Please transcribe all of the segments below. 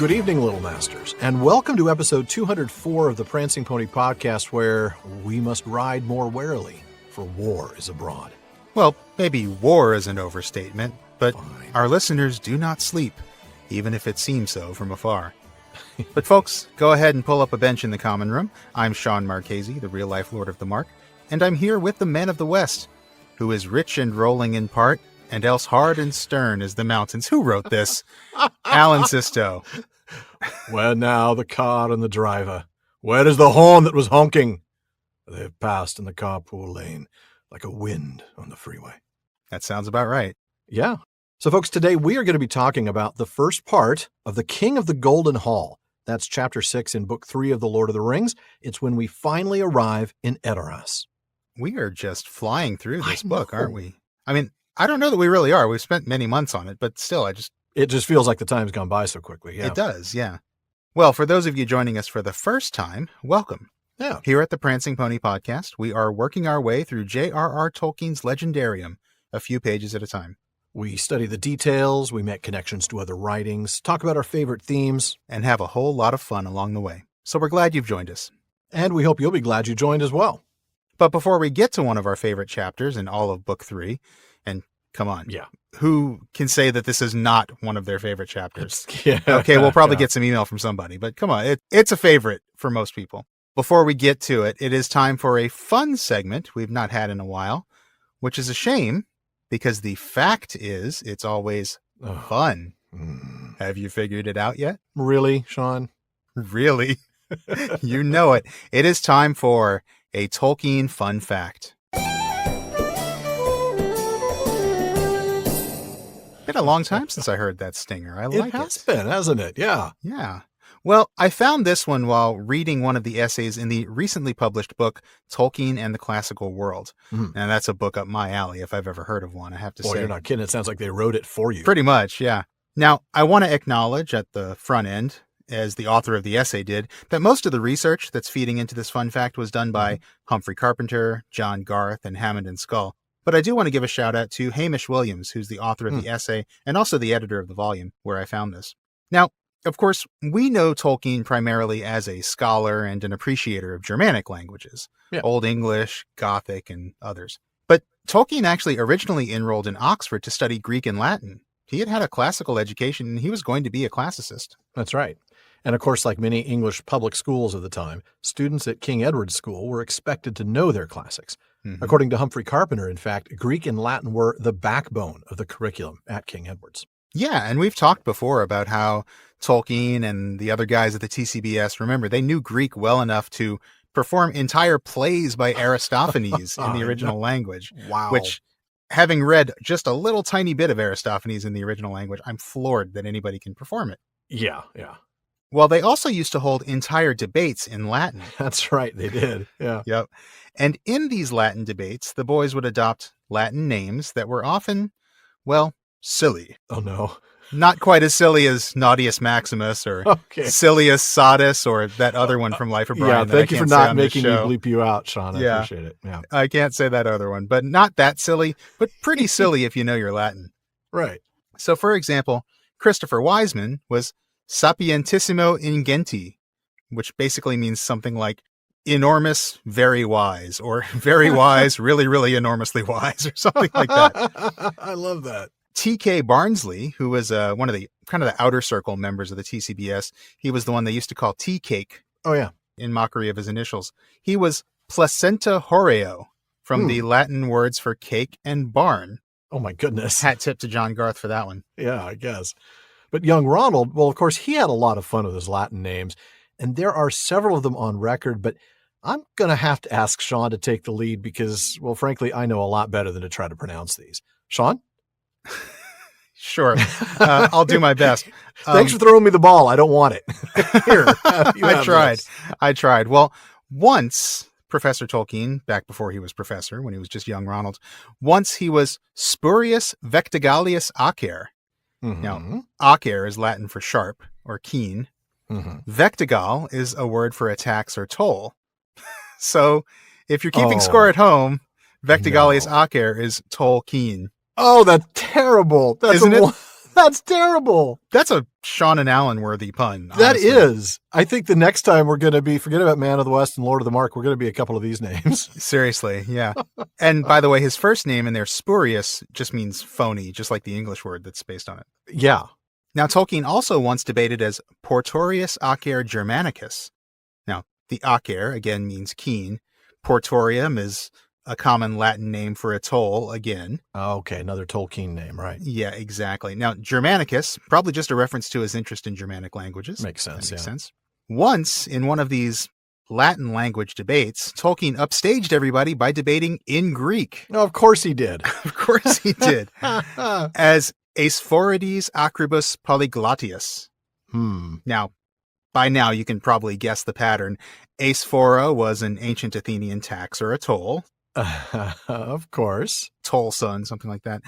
Good evening, Little Masters, and welcome to episode 204 of the Prancing Pony podcast, where we must ride more warily, for war is abroad. Well, maybe war is an overstatement, but Fine. Our listeners do not sleep, even if it seems so from afar. But folks, go ahead and pull up a bench in the common room. I'm Shawn Marchese, the real-life Lord of the Mark, and I'm here with the Man of the West, who is rich and rolling in part, and else hard and stern as the mountains. Who wrote this? Alan Sisto. Where now the car and the driver? Where is the horn that was honking? They have passed in the carpool lane like a wind on the freeway. That sounds about right. Yeah. So, folks, today we are going to be talking about the first part of The King of the Golden Hall. That's chapter 6 in book 3 of The Lord of the Rings. It's when we finally arrive in Edoras. We are just flying through this book, aren't we? I mean, I don't know that we really are. We've spent many months on it, but still, It just feels like the time's gone by so quickly. Yeah. It does, yeah. Well, for those of you joining us for the first time, welcome. Yeah. Here at the Prancing Pony podcast, we are working our way through J.R.R. Tolkien's Legendarium, a few pages at a time. We study the details, we make connections to other writings, talk about our favorite themes, and have a whole lot of fun along the way. So we're glad you've joined us. and we hope you'll be glad you joined as well. But before we get to one of our favorite chapters in all of book 3, and come on, Yeah. who can say that this is not one of their favorite chapters? Yeah. Okay, we'll probably Yeah. get some email from somebody, but come on, it's a favorite for most people. Before we get to it, it is time for a fun segment we've not had in a while, which is a shame because the fact is it's always Ugh. fun. Mm. Have you figured it out yet? Really, Shawn? Really? You know it. It is time for a Tolkien fun fact. Been a long time since I heard that stinger. I like It has been, hasn't it? Yeah. Yeah. Well, I found this one while reading one of the essays in the recently published book, Tolkien and the Classical World. Mhm. And that's a book up my alley, if I've ever heard of one, I have to Boy, say. you're not kidding. It sounds like they wrote it for you. Pretty much, yeah. Now, I want to acknowledge at the front end, as the author of the essay did, that most of the research that's feeding into this fun fact was done by Humphrey Carpenter, John Garth, and Hammond and Skull. But I do want to give a shout out to Hamish Williams, who's the author of the essay and also the editor of the volume where I found this. Now, of course, we know Tolkien primarily as a scholar and an appreciator of Germanic languages, Yeah. Old English, Gothic, and others. But Tolkien actually originally enrolled in Oxford to study Greek and Latin. He had a classical education, and he was going to be a classicist. That's right. And of course, like many English public schools of the time, students at King Edward's School were expected to know their classics. Mhm. According to Humphrey Carpenter, in fact, Greek and Latin were the backbone of the curriculum at King Edward's. Yeah, and we've talked before about how Tolkien and the other guys at the TCBS, remember, they knew Greek well enough to perform entire plays by Aristophanes in the original language. Wow. Which, having read just a little tiny bit of Aristophanes in the original language, I'm floored that anybody can perform it. Yeah. Well, they also used to hold entire debates in Latin. That's right. They did. Yeah. Yep. And in these Latin debates, the boys would adopt Latin names that were often, well, silly. Oh, no. Not quite as silly as Naudius Maximus or Okay. Silius Sodus or that other one from Life of Brian. Yeah. that I Thank you for can't say not on this making me show. bleep you out, Shawn. I Yeah. appreciate it. Yeah. I can't say that other one, but not that silly, but pretty silly if you know your Latin. Right. So, for example, Christopher Wiseman was sapientissimo ingenti, which basically means something like enormous, very wise, or very wise, really, really enormously wise, or something like that. I love that. T.K. Barnsley, who was one of the kind of the outer circle members of the TCBS, he was the one they used to call T-Cake Oh, yeah. in mockery of his initials. He was placenta horreo, from the Latin words for cake and barn. Oh, my goodness. Hat tip to John Garth for that one. Yeah, I guess. But young Ronald, well, of course, he had a lot of fun with his Latin names, and there are several of them on record, but I'm going to have to ask Shawn to take the lead because, well, frankly, I know a lot better than to try to pronounce these. Shawn? Sure. I'll do my best. Thanks for throwing me the ball. I don't want it. Here. You I have tried. this. I tried. Well, once Professor Tolkien, back before he was professor, when he was just young Ronald, once he was Spurius Vectigalius Acer. Mhm. Now, Acer is Latin for sharp or keen. Mhm. Vectigal is a word for a tax or toll. So if you're keeping Oh, score at home, Vectigalius no. Acer is toll keen. Oh, that's terrible. That's Isn't it? That's terrible. That's a Shawn and Alan worthy pun. That honestly. is. I think the next time we're going to be, forget about Man of the West and Lord of the Mark, we're going to be a couple of these names. Seriously, yeah. And by the way, his first name in there, Spurious, just means phony, just like the English word that's based on it. Yeah. Now, Tolkien also once debated as Portorius Acer Germanicus. Now, the Acer, again, means keen. Portorium is a common Latin name for atoll, again. Okay, another Tolkien name, right? Yeah, exactly. Now, Germanicus, probably just a reference to his interest in Germanic languages. Makes sense, That makes yeah. sense. Once, in one of these Latin language debates, Tolkien upstaged everybody by debating in Greek. No, of course he did. Of course he did. As Aesphorides Acribus Polyglottius. Now, by now, you can probably guess the pattern. Aesphora was an ancient Athenian tax or a toll. Of course. Toll son, something like that.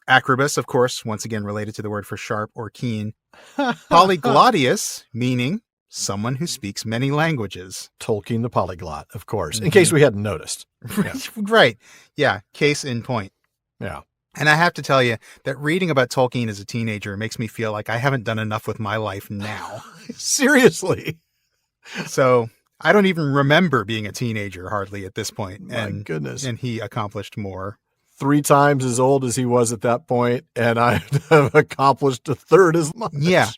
Acribus, of course, once again related to the word for sharp or keen. Polyglottius, meaning someone who speaks many languages. Tolkien the polyglot, of course, in case we hadn't noticed. Yeah. Right. Yeah. Case in point. Yeah. And I have to tell you that reading about Tolkien as a teenager makes me feel like I haven't done enough with my life now. Seriously. So I don't even remember being a teenager hardly at this point. My goodness. And he accomplished more. 3 times as old as he was at that point, and I have accomplished a third as much. Yeah.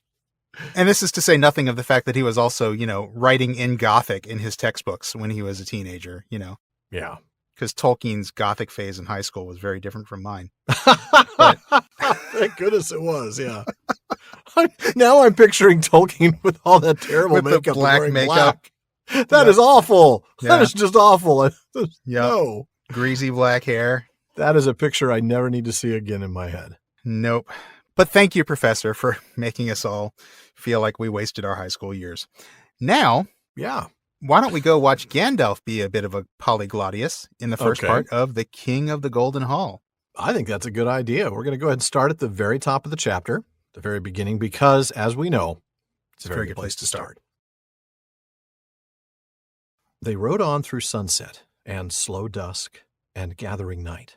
And this is to say nothing of the fact that he was also, writing in Gothic in his textbooks when he was a teenager, Yeah. Because Tolkien's Gothic phase in high school was very different from mine. Thank goodness it was, yeah. Now I'm picturing Tolkien with all that terrible With the makeup. black wearing makeup. Black. That is awful. Yeah. That is just awful. Yep. No. Greasy black hair. That is a picture I never need to see again in my head. Nope. But thank you, Professor, for making us all feel like we wasted our high school years. Now, Yeah. why don't we go watch Gandalf be a bit of a polyglottius in the first Okay. part of The King of the Golden Hall? I think that's a good idea. We're going to go ahead and start at the very top of the chapter, the very beginning, because, as we know, it's a very good place to start. They rode on through sunset and slow dusk and gathering night.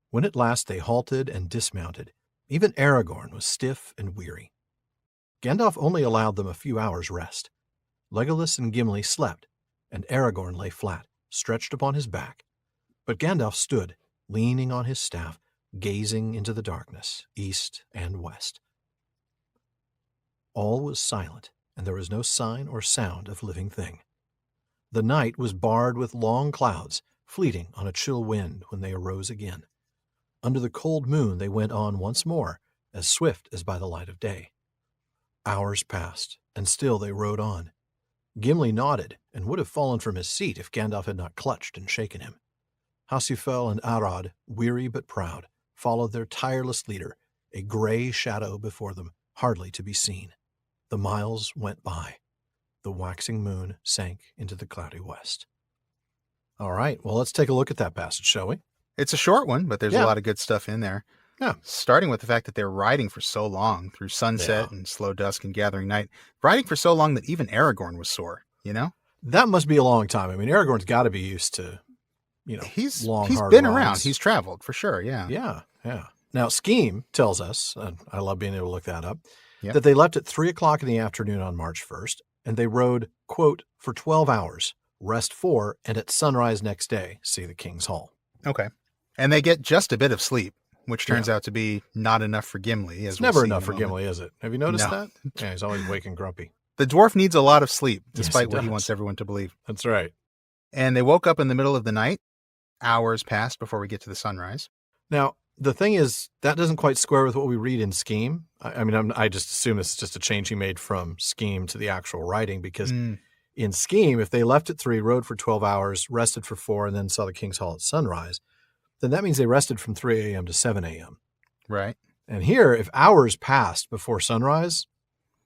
When at last they halted and dismounted, even Aragorn was stiff and weary. Gandalf only allowed them a few hours' rest. Legolas and Gimli slept, and Aragorn lay flat, stretched upon his back. But Gandalf stood, leaning on his staff, gazing into the darkness, east and west. All was silent, and there was no sign or sound of living thing. The night was barred with long clouds, fleeting on a chill wind when they arose again. Under the cold moon they went on once more, as swift as by the light of day. Hours passed, and still they rode on. Gimli nodded, and would have fallen from his seat if Gandalf had not clutched and shaken him. Hasufel and Arad, weary but proud, followed their tireless leader, a gray shadow before them, hardly to be seen. The miles went by. The waxing moon sank into the cloudy west. All right, well, let's take a look at that passage, shall we? It's a short one, but there's Yeah. a lot of good stuff in there. Yeah. Starting with the fact that they're riding for so long through sunset and slow dusk and gathering night, riding for so long that even Aragorn was sore, That must be a long time. I mean, Aragorn's got to be used to, He's long, he's hard been rides. around. He's traveled for sure. Yeah. Yeah. Now, Scheme tells us, and I love being able to look that up, Yeah. that they left at 3 o'clock in the afternoon on March 1st, and they rode, quote, for 12 hours, rest 4, and at sunrise next day, see the King's Hall. Okay. And they get just a bit of sleep, which turns out to be not enough for Gimli. It's never enough for Gimli, is it? Have you noticed No. that? Yeah, he's always awake and grumpy. The dwarf needs a lot of sleep, Yes, despite he what he does. wants everyone to believe. That's right. And they woke up in the middle of the night. Hours passed before we get to the sunrise. Now, the thing is, that doesn't quite square with what we read in Scheme. I just assume it's just a change he made from Scheme to the actual writing, because in Scheme, if they left at 3, rode for 12 hours, rested for 4, and then saw the King's Hall at sunrise, then that means they rested from 3 a.m. to 7 a.m. Right. And here, if hours passed before sunrise,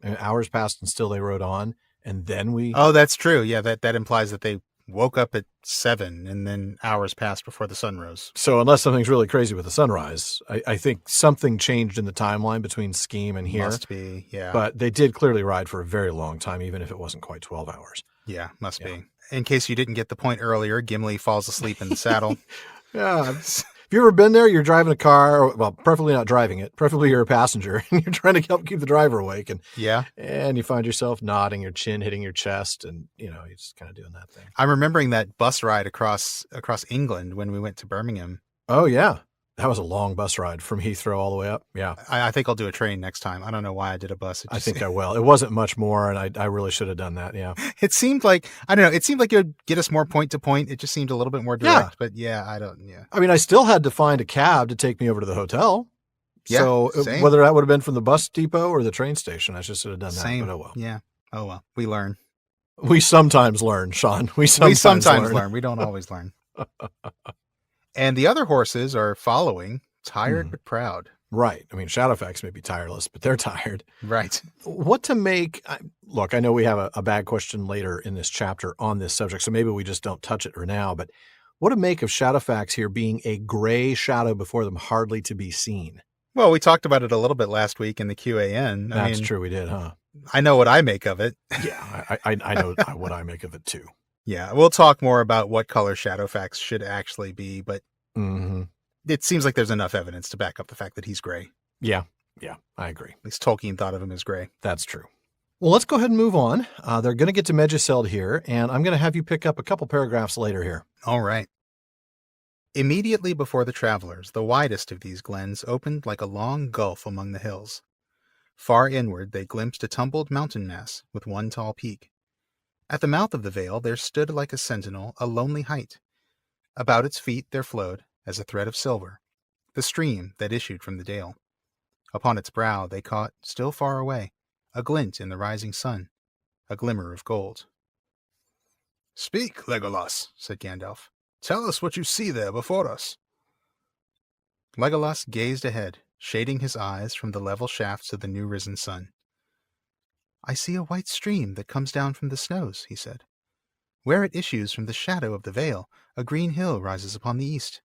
and hours passed and still they rode on, and then we... Oh, that's true. Yeah, that implies that they woke up at 7 and then hours passed before the sun rose. So unless something's really crazy with the sunrise, I think something changed in the timeline between Scheme and here. Must be, yeah. But they did clearly ride for a very long time, even if it wasn't quite 12 hours. Yeah, must be. In case you didn't get the point earlier, Gimli falls asleep in the saddle. Yeah. you ever been there? You're driving a car, well, preferably not driving it. Preferably you're a passenger, and you're trying to help keep the driver awake. And you find yourself nodding, your chin hitting your chest, and you're just kind of doing that thing. I'm remembering that bus ride across England when we went to Birmingham. Oh yeah, that was a long bus ride from Heathrow all the way up. Yeah, I think I'll do a train next time. I don't know why I did a bus. I think I will. It wasn't much more, and I really should have done that. Yeah, it seemed like it would get us more point to point. It just seemed a little bit more direct. But I mean, I still had to find a cab to take me over to the hotel. Yeah, so same. Whether that would have been from the bus depot or the train station, I just should have done that. Same. But oh well. Yeah. Oh well. We learn. We sometimes learn, Shawn. We sometimes learn. We don't always learn. And the other horses are following, tired but proud. Right. I mean, Shadowfax may be tireless, but they're tired. Right. What to make? Look, I know we have a bad question later in this chapter on this subject, so maybe we just don't touch it for now. But what to make of Shadowfax here being a gray shadow before them, hardly to be seen? Well, we talked about it a little bit last week in the QAN. That's true. We did, huh? I know what I make of it. Yeah, I know what I make of it too. Yeah, we'll talk more about what color Shadowfax should actually be, but it seems like there's enough evidence to back up the fact that he's gray. Yeah, I agree. At least Tolkien thought of him as gray. That's true. Well, let's go ahead and move on. They're going to get to Meduseld here, and I'm going to have you pick up a couple paragraphs later here. All right. Immediately before the travelers, the widest of these glens opened like a long gulf among the hills. Far inward they glimpsed a tumbled mountain mass with one tall peak. At the mouth of the vale there stood like a sentinel a lonely height. About its feet there flowed, as a thread of silver, the stream that issued from the dale. Upon its brow they caught, still far away, a glint in the rising sun, a glimmer of gold. "Speak, Legolas," said Gandalf. "Tell us what you see there before us." Legolas gazed ahead, shading his eyes from the level shafts of the new-risen sun. "I see a white stream that comes down from the snows," he said. "Where it issues from the shadow of the vale, a green hill rises upon the east.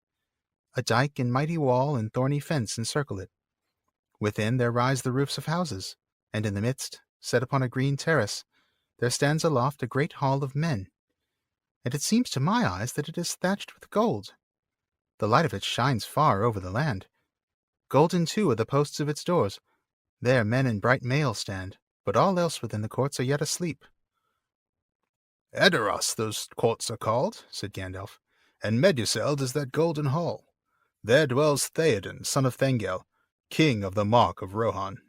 A dike and mighty wall and thorny fence encircle it. Within there rise the roofs of houses, and in the midst, set upon a green terrace, there stands aloft a great hall of men. And it seems to my eyes that it is thatched with gold. The light of it shines far over the land. Golden, too, are the posts of its doors. There men in bright mail stand, but all else within the courts are yet asleep." "Edoras those courts are called," said Gandalf, "and Meduseld is that golden hall. There dwells Théoden, son of Thengel, king of the Mark of Rohan."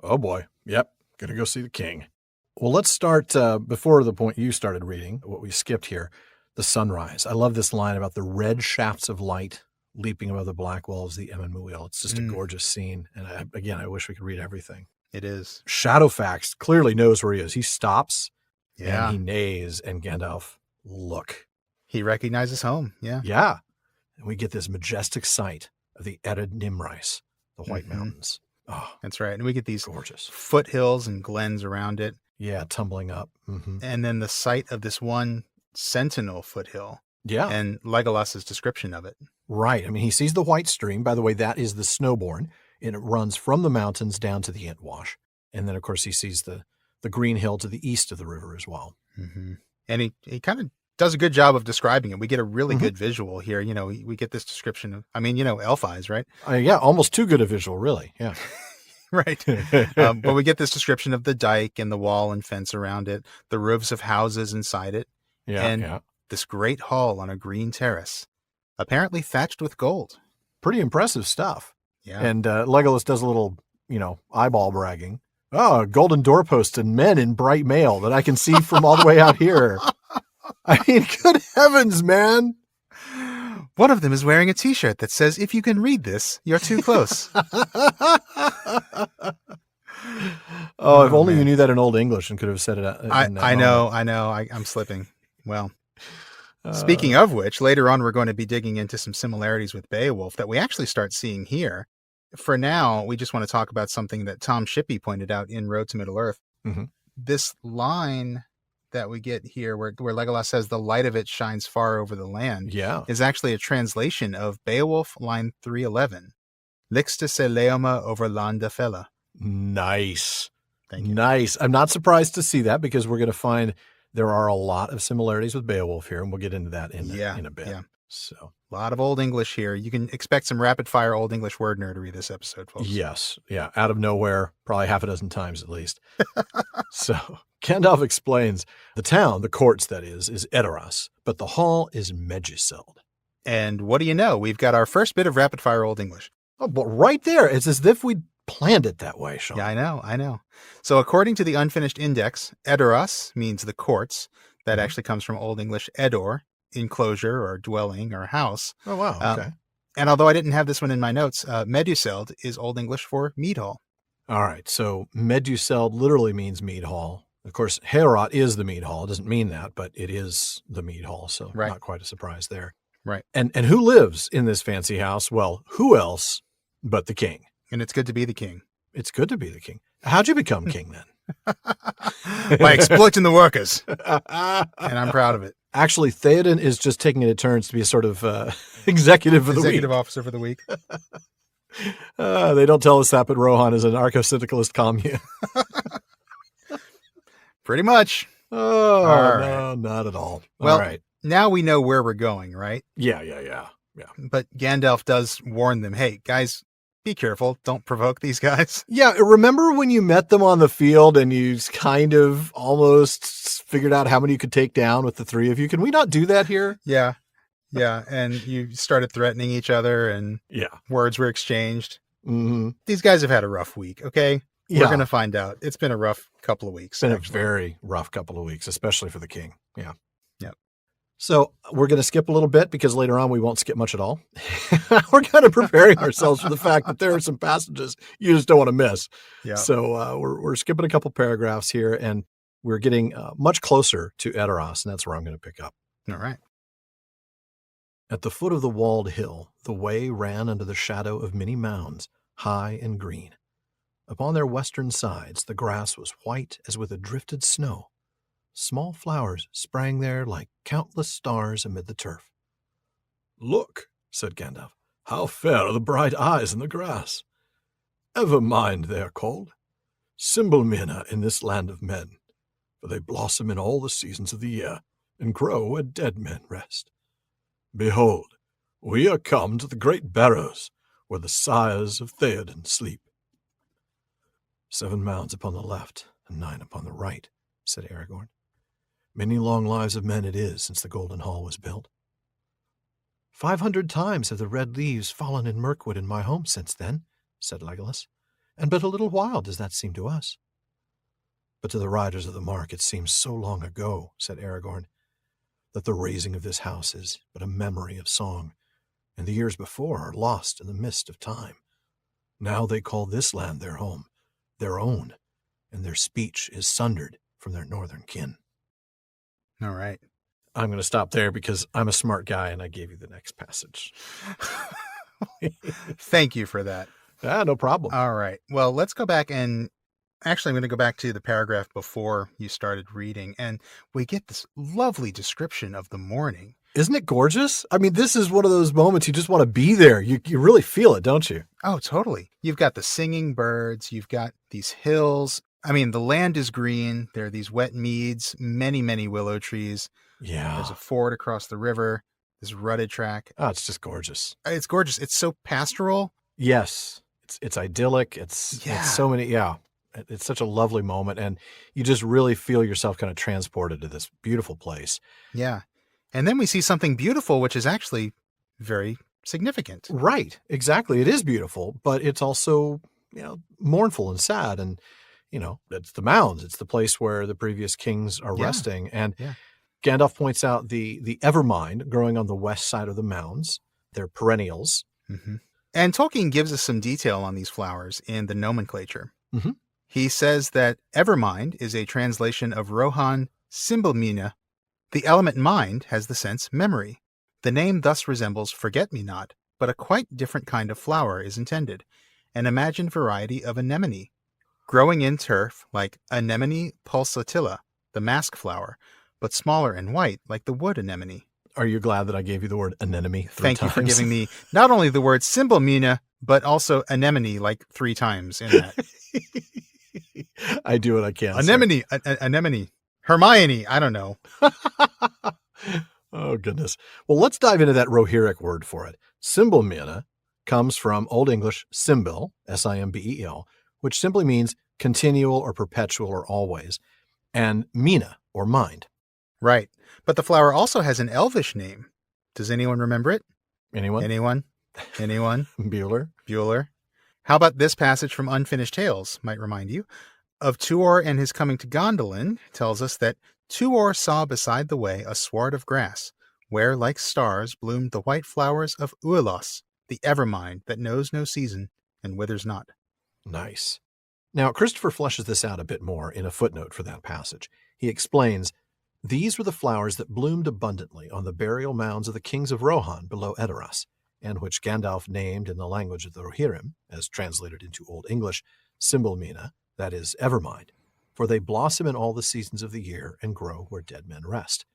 Oh boy. Yep. Gonna go see the king. Well, let's start before the point you started reading, what we skipped here, the sunrise. I love this line about the red shafts of light leaping above the black walls of the Emyn Muil. It's just a gorgeous scene. And I wish we could read everything. It is. Shadowfax clearly knows where he is. He stops and he neighs, and Gandalf, look. He recognizes home. Yeah. Yeah. And we get this majestic sight of the Ered Nimrais, the White Mountains. Oh, that's right. And we get these gorgeous foothills and glens around it. Yeah, tumbling up. And then the sight of this one sentinel foothill. Yeah. And Legolas's description of it. Right. I mean, he sees the white stream. By the way, that is the Snowbourne, and it runs from the mountains down to the Entwash. And then, of course, he sees the green hill to the east of the river as well. And he kind of does a good job of describing it. We get a really good visual here. You know, we get this description of, elf eyes, right? Yeah, almost too good a visual, really. Yeah. Right. But we get this description of the dike and the wall and fence around it, the roofs of houses inside it, and this great hall on a green terrace, apparently thatched with gold. Pretty impressive stuff. Yeah. And Legolas does a little, eyeball bragging. Oh, golden doorposts and men in bright mail that I can see from all the way out here. I mean, good heavens, man. One of them is wearing a T-shirt that says, "If you can read this, you're too close." Oh, if only you knew that in Old English and could have said it. I know. I'm slipping. Well, speaking of which, later on, we're going to be digging into some similarities with Beowulf that we actually start seeing here. For now, we just want to talk about something that Tom Shippey pointed out in Road to Middle-earth. This line that we get here where Legolas says the light of it shines far over the land is actually a translation of Beowulf line 311. Lixta se leoma over landa fella. Nice. Thank you. Nice. I'm not surprised to see that because we're going to find there are a lot of similarities with Beowulf here, and we'll get into that in a bit. Yeah. So, a lot of Old English here. You can expect some rapid-fire Old English word nerdery this episode, folks. yes. Yeah. Out of nowhere, probably half a dozen times at least. So Gandalf explains the town, the courts that is Edoras, but the hall is Meduseld. And what do you know? We've got our first bit of rapid-fire Old English. Oh, but right there, it's as if we planned it that way, Shawn. Yeah, I know. So according to the unfinished index, Edoras means the courts. That actually comes from Old English edor, enclosure or dwelling or house. Oh, wow. Okay. And although I didn't have this one in my notes, Meduseld is Old English for mead hall. All right. So Meduseld literally means mead hall. Of course, Heorot is the mead hall. It doesn't mean that, but it is the mead hall. So not quite a surprise there. Right. And who lives in this fancy house? Well, who else but the king? And it's good to be the king. It's good to be the king. How'd you become king then? By exploiting the workers. And I'm proud of it. Actually, Théoden is just taking it in turns to be a sort of executive of the week. Executive officer for the week. They don't tell us that, but Rohan is an anarcho-syndicalist commune. Pretty much. Oh, all no, right. not at all. Well, all right. Now we know where we're going, right? Yeah. But Gandalf does warn them, hey, guys, be careful. Don't provoke these guys. Yeah, remember when you met them on the field and you kind of almost figured out how many you could take down with the three of you? Can we not do that here? Yeah. And you started threatening each other and words were exchanged. Mm-hmm. These guys have had a rough week, okay? Yeah. We're going to find out. It's been a rough couple of weeks. It's been a very rough couple of weeks, especially for the king. Yeah. Yep. So we're going to skip a little bit because later on we won't skip much at all. We're kind of preparing ourselves for the fact that there are some passages you just don't want to miss. Yeah. So we're skipping a couple paragraphs here and we're getting much closer to Edoras, and that's where I'm going to pick up. All right. At the foot of the walled hill, the way ran under the shadow of many mounds, high and green. Upon their western sides, the grass was white as with a drifted snow. Small flowers sprang there like countless stars amid the turf. "Look," said Gandalf, "how fair are the bright eyes in the grass. Evermind they are called, Cymbalmina in this land of men, for they blossom in all the seasons of the year and grow where dead men rest. Behold, we are come to the great barrows where the sires of Théoden sleep." 7 mounds upon the left and 9 upon the right, said Aragorn. "Many long lives of men it is since the Golden Hall was built. 500 times have the red leaves fallen in Mirkwood in my home since then, said Legolas, and but a little while does that seem to us. But to the riders of the mark it seems so long ago, said Aragorn, that the raising of this house is but a memory of song, and the years before are lost in the mist of time. Now they call this land their home, their own, and their speech is sundered from their northern kin." All right. I'm going to stop there because I'm a smart guy and I gave you the next passage. Thank you for that. No problem. All right. Well, let's go back and actually I'm going to go back to the paragraph before you started reading, and we get this lovely description of the morning. Isn't it gorgeous? I mean, this is one of those moments you just want to be there. You really feel it, don't you? Oh, totally. You've got the singing birds. You've got these hills. I mean, the land is green. There are these wet meads, many, many willow trees. Yeah. There's a ford across the river, this rutted track. Oh, it's just gorgeous. It's gorgeous. It's so pastoral. Yes. It's idyllic. It's so many. Yeah. It's such a lovely moment. And you just really feel yourself kind of transported to this beautiful place. Yeah. And then we see something beautiful, which is actually very significant. Right. Exactly. It is beautiful, but it's also, mournful and sad. And, it's the mounds. It's the place where the previous kings are resting. And Gandalf points out the Evermind growing on the west side of the mounds. They're perennials. Mm-hmm. And Tolkien gives us some detail on these flowers in the nomenclature. Mm-hmm. He says that Evermind is a translation of Rohan Cymbalmina. The element mind has the sense memory. The name thus resembles forget-me-not, but a quite different kind of flower is intended, an imagined variety of anemone, growing in turf like Anemone pulsatilla, the mask flower, but smaller and white like the wood anemone. Are you glad that I gave you the word anemone 3 Thank times? you for giving me not only the word Cymbalmina, but also anemone like 3 times in that. I do what I can. Anemone, anemone, Hermione. I don't know. Oh, goodness. Well, let's dive into that Rohirric word for it. Simbelmina comes from Old English simbel, S-I-M-B-E-L, which simply means continual or perpetual or always, and mina, or mind. Right. But the flower also has an elvish name. Does anyone remember it? Anyone? Anyone? Bueller? Bueller. How about this passage from Unfinished Tales, might remind you? Of Tuor and his coming to Gondolin tells us that Tuor saw beside the way a sward of grass, where, like stars, bloomed the white flowers of Uelos, the evermind that knows no season and withers not. Nice. Now, Christopher fleshes this out a bit more in a footnote for that passage. He explains, these were the flowers that bloomed abundantly on the burial mounds of the kings of Rohan below Edoras, and which Gandalf named in the language of the Rohirrim, as translated into Old English, Simbelmina, that is, evermind, for they blossom in all the seasons of the year and grow where dead men rest.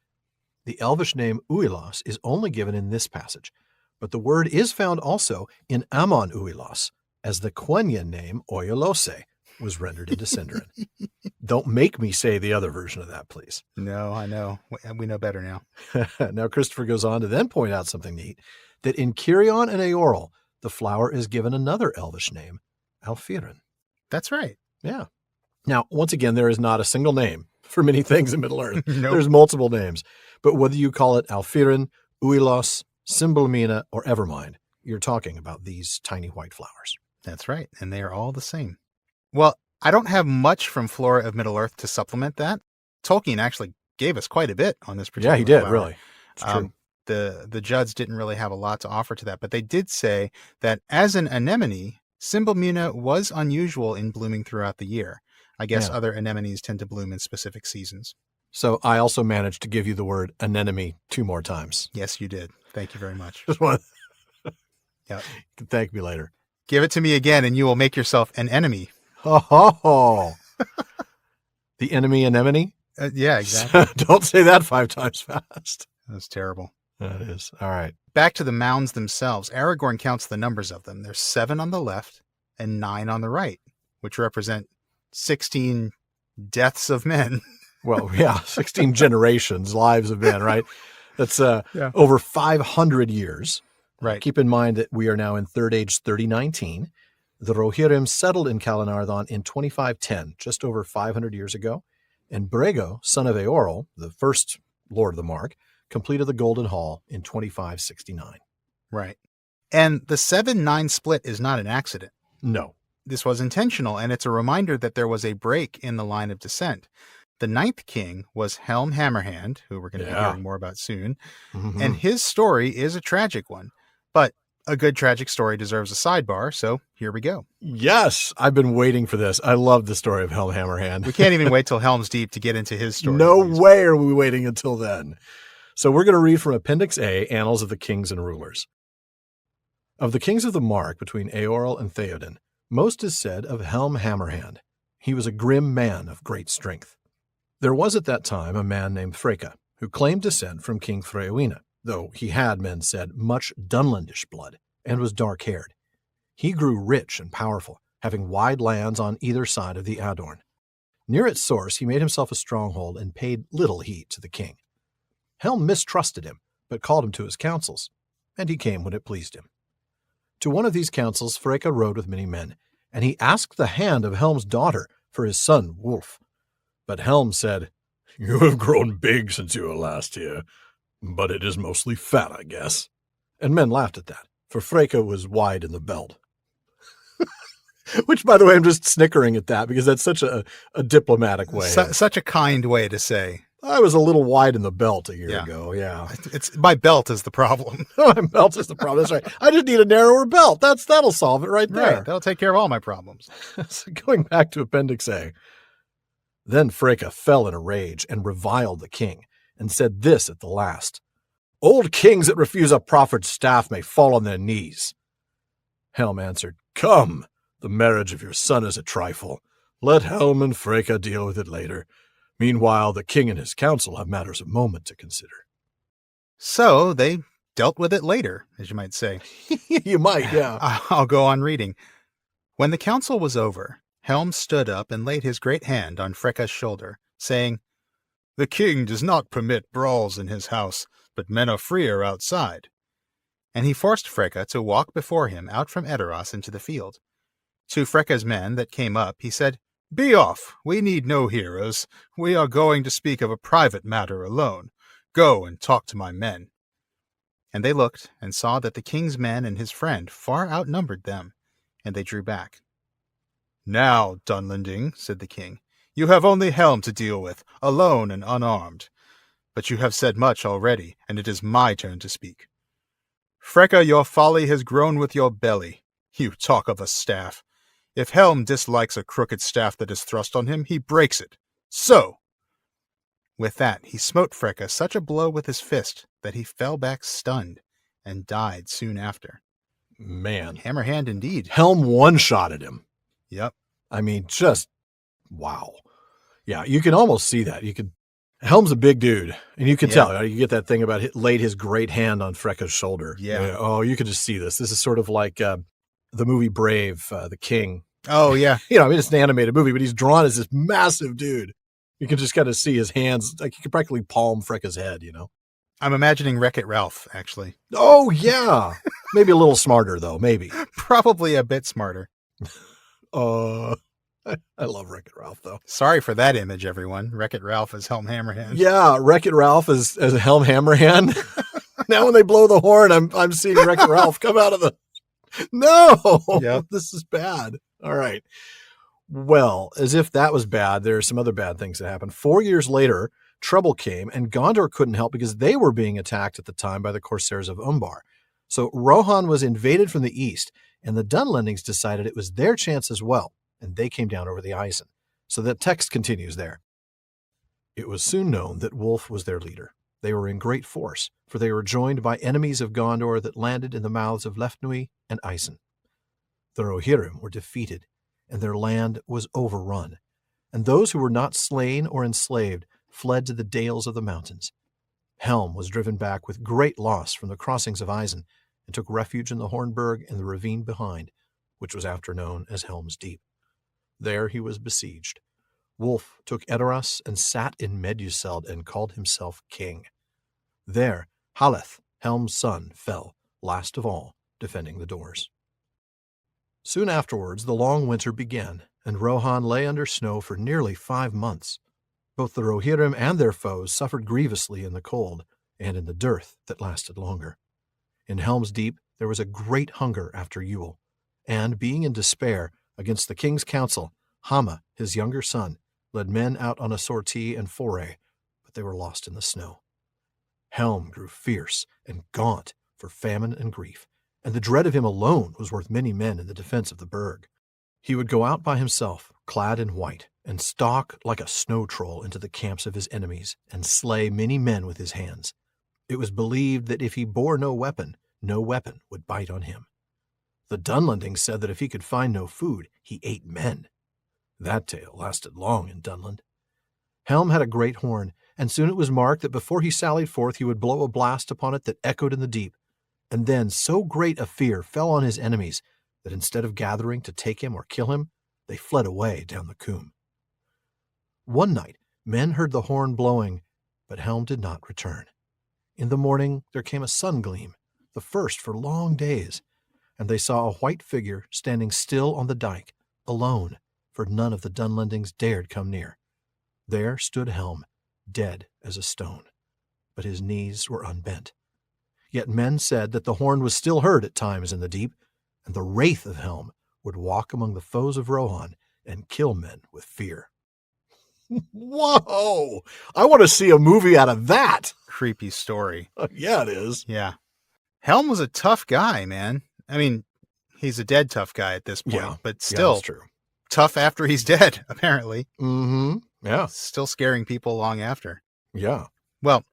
The elvish name Uelos is only given in this passage, but the word is found also in Amon Uelos, as the Quenya name Oyolose was rendered into Sindarin. Don't make me say the other version of that, please. No, I know. We know better now. Now, Christopher goes on to then point out something neat, that in Cirion and Eorl, the flower is given another elvish name, Alfirin. That's right. Yeah. Now, once again, there is not a single name for many things in Middle-earth. Nope. There's multiple names. But whether you call it Alfirin, Uelos, Simbelmina, or Evermind, you're talking about these tiny white flowers. That's right. And they are all the same. Well, I don't have much from Flora of Middle-earth to supplement that. Tolkien actually gave us quite a bit on this particular Yeah, he did, flower. really. It's true. The Judds didn't really have a lot to offer to that, but they did say that as an anemone, Simbelmina was unusual in blooming throughout the year. I guess other anemones tend to bloom in specific seasons. So I also managed to give you the word anemone 2 more times. Yes, you did. Thank you very much. Just want Yep. You can thank me later. Give it to me again and you will make yourself an enemy. Ho, ho, ho. The enemy anemone? Yeah, exactly. Don't say that 5 times fast. That's terrible. That is. All right. Back to the mounds themselves. Aragorn counts the numbers of them. There's 7 on the left and 9 on the right, which represent 16 deaths of men. Well, yeah, 16 generations, lives of men, right? That's over 500 years. Right. Keep in mind that we are now in Third Age 3019. The Rohirrim settled in Calenardon in 2510, just over 500 years ago. And Brego, son of Eorl, the first Lord of the Mark, completed the Golden Hall in 2569. Right. And the 7-9 split is not an accident. No. This was intentional, and it's a reminder that there was a break in the line of descent. The 9th king was Helm Hammerhand, who we're going to be hearing more about soon, and his story is a tragic one. But a good tragic story deserves a sidebar, so here we go. Yes, I've been waiting for this. I love the story of Helm Hammerhand. We can't even wait till Helm's Deep to get into his story. No way are we waiting until then. So we're going to read from Appendix A, Annals of the Kings and Rulers. Of the kings of the Mark between Eorl and Théoden, most is said of Helm Hammerhand. He was a grim man of great strength. There was at that time a man named Freka, who claimed descent from King Thraoina, though he had, men said, much Dunlandish blood, and was dark-haired. He grew rich and powerful, having wide lands on either side of the Adorn. Near its source he made himself a stronghold and paid little heed to the king. Helm mistrusted him, but called him to his councils, and he came when it pleased him. To one of these councils Freka rode with many men, and he asked the hand of Helm's daughter for his son Wulf. But Helm said, "You have grown big since you were last here, but it is mostly fat, I guess." And men laughed at that, for Freka was wide in the belt. Which, by the way, I'm just snickering at that because that's such a diplomatic way. Such a kind way to say. I was a little wide in the belt a year ago, yeah. It's my belt is the problem. My belt is the problem, that's right. I just need a narrower belt. That'll solve it right there. Right, that'll take care of all my problems. So going back to Appendix A. Then Freka fell in a rage and reviled the king, and said this at the last: "Old kings that refuse a prophet's staff may fall on their knees." Helm answered, "Come, the marriage of your son is a trifle. Let Helm and Freka deal with it later. Meanwhile, the king and his council have matters of moment to consider." So they dealt with it later, as you might say. You might, yeah. I'll go on reading. When the council was over, Helm stood up and laid his great hand on Freka's shoulder, saying, "The king does not permit brawls in his house, but men are freer outside. And he forced Freka to walk before him out from Edoras into the field. To Freka's men that came up, he said, Be off, we need no hearers. We are going to speak of a private matter alone. Go and talk to my men. And they looked, and saw that the king's men and his friend far outnumbered them, and they drew back. Now, Dunlending, said the king, you have only Helm to deal with, alone and unarmed. But you have said much already, and it is my turn to speak. Freka, your folly has grown with your belly. You talk of a staff. If Helm dislikes a crooked staff that is thrust on him, he breaks it. So! With that, he smote Freka such a blow with his fist that he fell back stunned, and died soon after. Man. Hammerhand indeed. Helm one-shotted him. Yep. I mean, just, wow. Yeah, you can almost see that. Helm's a big dude, and you can tell. You get that thing about laid his great hand on Freka's shoulder. Yeah. Oh, you can just see this. This is sort of like the movie Brave, the King. Oh, yeah. I mean, it's an animated movie, but he's drawn as this massive dude. You can just kind of see his hands. Like, you could practically palm Freka's head, I'm imagining Wreck-It Ralph, actually. Oh, yeah. Maybe a little smarter, though. Maybe. Probably a bit smarter. I love Wreck-It Ralph, though. Sorry for that image, everyone. Wreck-It Ralph as Helm Hammerhand. Yeah, Wreck-It Ralph as Helm Hammerhand. Now when they blow the horn, I'm seeing Wreck-It Ralph come out of the... No! Yep. This is bad. All right. Well, as if that was bad, there are some other bad things that happened. 4 years later, trouble came, and Gondor couldn't help because they were being attacked at the time by the Corsairs of Umbar. So Rohan was invaded from the east, and the Dunlendings decided it was their chance as well, and they came down over the Isen. So the text continues there. It was soon known that Wulf was their leader. They were in great force, for they were joined by enemies of Gondor that landed in the mouths of Leftnui and Isen. The Rohirrim were defeated, and their land was overrun, and those who were not slain or enslaved fled to the dales of the mountains. Helm was driven back with great loss from the crossings of Isen, and took refuge in the Hornburg and the ravine behind, which was after known as Helm's Deep. There he was besieged. Wulf took Edoras and sat in Meduseld and called himself king. There Haleth, Helm's son, fell, last of all, defending the doors. Soon afterwards the long winter began, and Rohan lay under snow for nearly 5 months. Both the Rohirrim and their foes suffered grievously in the cold, and in the dearth that lasted longer. In Helm's Deep there was a great hunger after Yule, and, being in despair against the king's counsel, Hama, his younger son, led men out on a sortie and foray, but they were lost in the snow. Helm grew fierce and gaunt for famine and grief, and the dread of him alone was worth many men in the defense of the burg. He would go out by himself, clad in white, and stalk like a snow troll into the camps of his enemies, and slay many men with his hands. It was believed that if he bore no weapon would bite on him. The Dunlendings said that if he could find no food, he ate men. That tale lasted long in Dunland. Helm had a great horn, and soon it was marked that before he sallied forth he would blow a blast upon it that echoed in the deep. And then so great a fear fell on his enemies that instead of gathering to take him or kill him, they fled away down the coombe. One night men heard the horn blowing, but Helm did not return. In the morning there came a sun gleam, the first for long days, and they saw a white figure standing still on the dike, alone, for none of the Dunlendings dared come near. There stood Helm, dead as a stone, but his knees were unbent. Yet men said that the horn was still heard at times in the deep, and the wraith of Helm would walk among the foes of Rohan and kill men with fear. Whoa! I want to see a movie out of that. Creepy story. Yeah, it is. Yeah. Helm was a tough guy, man. I mean, he's a dead tough guy at this point, but still that's true. Tough after he's dead, apparently. Mm-hmm. Yeah. Still scaring people long after. Yeah. Well,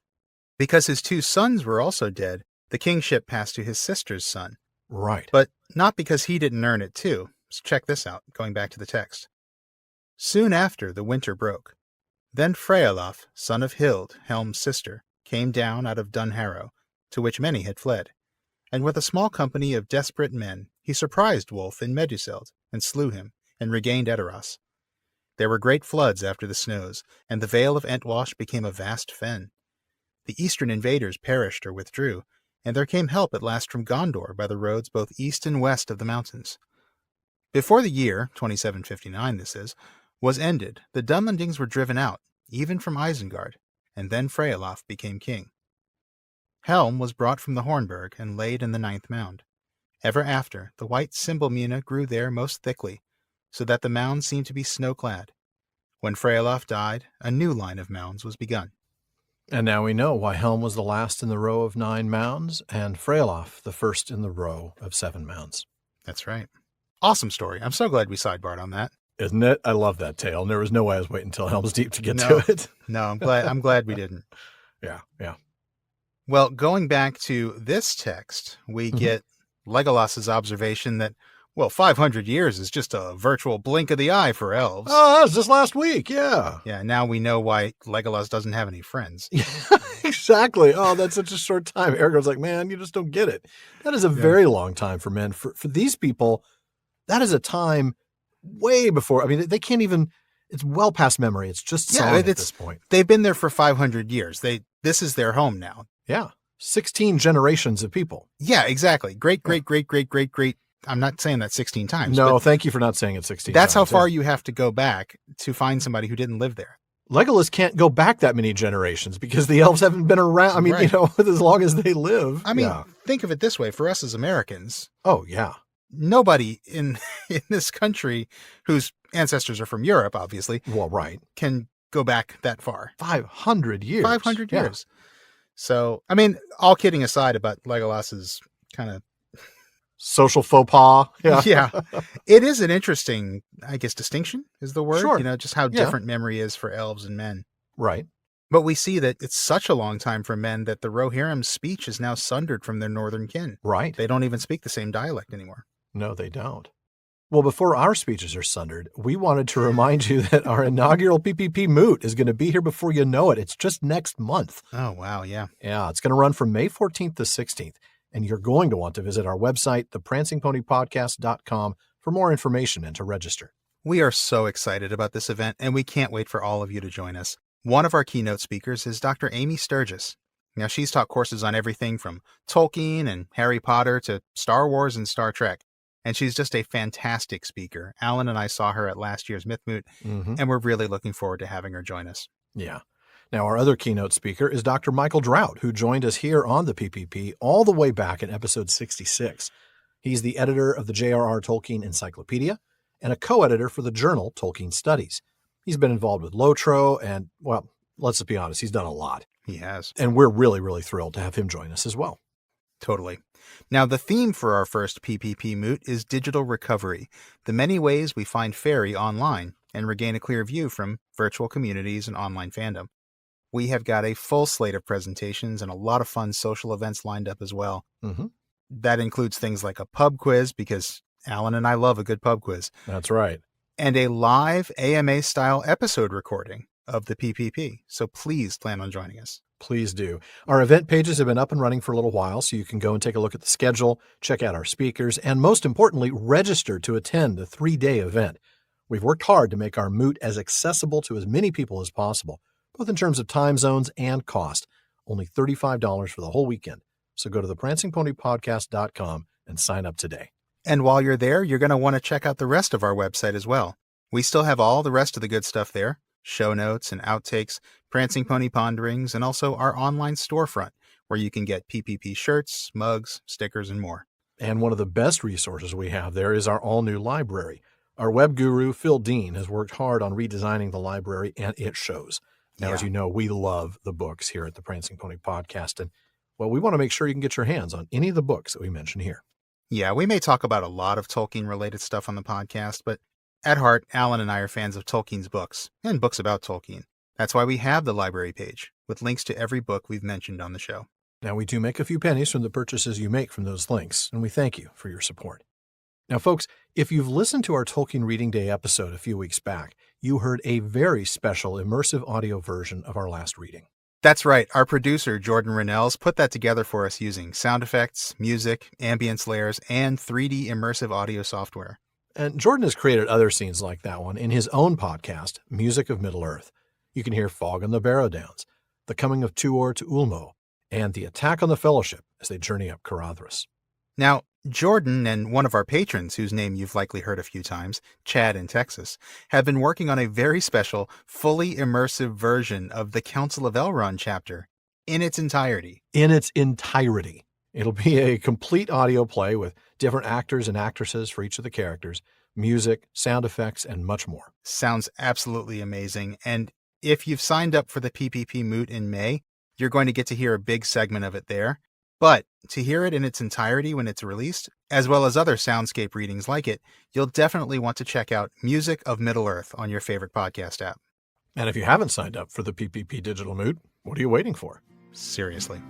because his 2 sons were also dead, the kingship passed to his sister's son. Right. But not because he didn't earn it too. So check this out, going back to the text. Soon after the winter broke. Then Freolaf, son of Hild, Helm's sister, came down out of Dunharrow, to which many had fled. And with a small company of desperate men, he surprised Wulf in Meduseld, and slew him, and regained Edoras. There were great floods after the snows, and the vale of Entwash became a vast fen. The eastern invaders perished or withdrew, and there came help at last from Gondor by the roads both east and west of the mountains. Before the year, 2759 this is, was ended, the Dunlendings were driven out, even from Isengard, and then Freyalaf became king. Helm was brought from the Hornburg and laid in the 9th mound. Ever after, the white Cymbalmuna grew there most thickly, so that the mound seemed to be snow-clad. When Freyalaf died, a new line of mounds was begun. And now we know why Helm was the last in the row of 9 mounds, and Freyalaf the first in the row of 7 mounds. That's right. Awesome story. I'm so glad we sidebarred on that. Isn't it? I love that tale. And there was no way I was waiting until Helm's Deep to get No. to it. No, I'm glad we didn't. Yeah. Well, going back to this text, we get Legolas's observation that, well, 500 years is just a virtual blink of the eye for elves. Oh, that was just last week. Yeah. Yeah, now we know why Legolas doesn't have any friends. Exactly. Oh, that's such a short time. Aragorn's like, man, you just don't get it. That is a very long time for men. For these people, that is a time way before. I mean, they can't even, it's well past memory. It's just song at this point. They've been there for 500 years. This is their home now. Yeah. 16 generations of people. Yeah, exactly. Great. I'm not saying that 16 times. No, thank you for not saying it 16 that's times. how far you have to go back to find somebody who didn't live there. Legolas can't go back that many generations because the elves haven't been around. I mean, Right. as long as they live. I mean, think of it this way. For us as Americans, oh, yeah. Nobody in this country whose ancestors are from Europe, obviously, Well, right. can go back that far. 500 years. 500 Yeah. years. So, I mean, all kidding aside about Legolas's kind of Social faux pas. Yeah. yeah, it is an interesting, I guess, distinction is the word. Sure. Just how different memory is for elves and men. Right. But we see that it's such a long time for men that the Rohirrim's speech is now sundered from their northern kin. Right. They don't even speak the same dialect anymore. No, they don't. Well, before our speeches are sundered, we wanted to remind you that our inaugural PPP Moot is going to be here before you know it. It's just next month. Oh, wow. Yeah. Yeah, it's going to run from May 14th to 16th. And you're going to want to visit our website, theprancingponypodcast.com, for more information and to register. We are so excited about this event, and we can't wait for all of you to join us. One of our keynote speakers is Dr. Amy Sturgis. Now, she's taught courses on everything from Tolkien and Harry Potter to Star Wars and Star Trek. And she's just a fantastic speaker. Alan and I saw her at last year's Myth Moot, and we're really looking forward to having her join us. Yeah. Now, our other keynote speaker is Dr. Michael Drought, who joined us here on the PPP all the way back in episode 66. He's the editor of the J.R.R. Tolkien Encyclopedia and a co-editor for the journal Tolkien Studies. He's been involved with Lotro and, well, let's be honest, he's done a lot. He has. And we're really, really thrilled to have him join us as well. Totally. Now, the theme for our first PPP Moot is digital recovery, the many ways we find fairy online and regain a clear view from virtual communities and online fandom. We have got a full slate of presentations and a lot of fun social events lined up as well. That includes things like a pub quiz, because Alan and I love a good pub quiz. That's right. And a live AMA-style episode recording of the PPP. So please plan on joining us. Please do. Our event pages have been up and running for a little while, so you can go and take a look at the schedule, check out our speakers, and most importantly, register to attend the 3-day event. We've worked hard to make our Moot as accessible to as many people as possible, both in terms of time zones and cost. Only $35 for the whole weekend. So go to theprancingponypodcast.com and sign up today. And while you're there, you're going to want to check out the rest of our website as well. We still have all the rest of the good stuff there. Show notes and outtakes, Prancing Pony Ponderings, and also our online storefront, where you can get PPP shirts, mugs, stickers, and more. And one of the best resources we have there is our all-new library. Our web guru, Phil Dean, has worked hard on redesigning the library, and it shows. Now, as you know, we love the books here at the Prancing Pony Podcast, and, well, we want to make sure you can get your hands on any of the books that we mention here. Yeah, we may talk about a lot of Tolkien-related stuff on the podcast, but at heart, Alan and I are fans of Tolkien's books, and books about Tolkien. That's why we have the library page, with links to every book we've mentioned on the show. Now, we do make a few pennies from the purchases you make from those links, and we thank you for your support. Now, folks, if you've listened to our Tolkien Reading Day episode a few weeks back, you heard a very special immersive audio version of our last reading. That's right. Our producer, Jordan Rennells, put that together for us using sound effects, music, ambience layers, and 3D immersive audio software. And Jordan has created other scenes like that one in his own podcast, Music of Middle-earth. You can hear Fog on the Barrow Downs, the coming of Tuor to Ulmo, and the attack on the Fellowship as they journey up Caradhras. Now, Jordan and one of our patrons, whose name you've likely heard a few times, Chad in Texas, have been working on a very special, fully immersive version of the Council of Elrond chapter in its entirety. In its entirety. It'll be a complete audio play with different actors and actresses for each of the characters, music, sound effects, and much more. Sounds absolutely amazing. And if you've signed up for the PPP Moot in May, you're going to get to hear a big segment of it there. But to hear it in its entirety when it's released, as well as other soundscape readings like it, you'll definitely want to check out Music of Middle-earth on your favorite podcast app. And if you haven't signed up for the PPP Digital Moot, what are you waiting for? Seriously.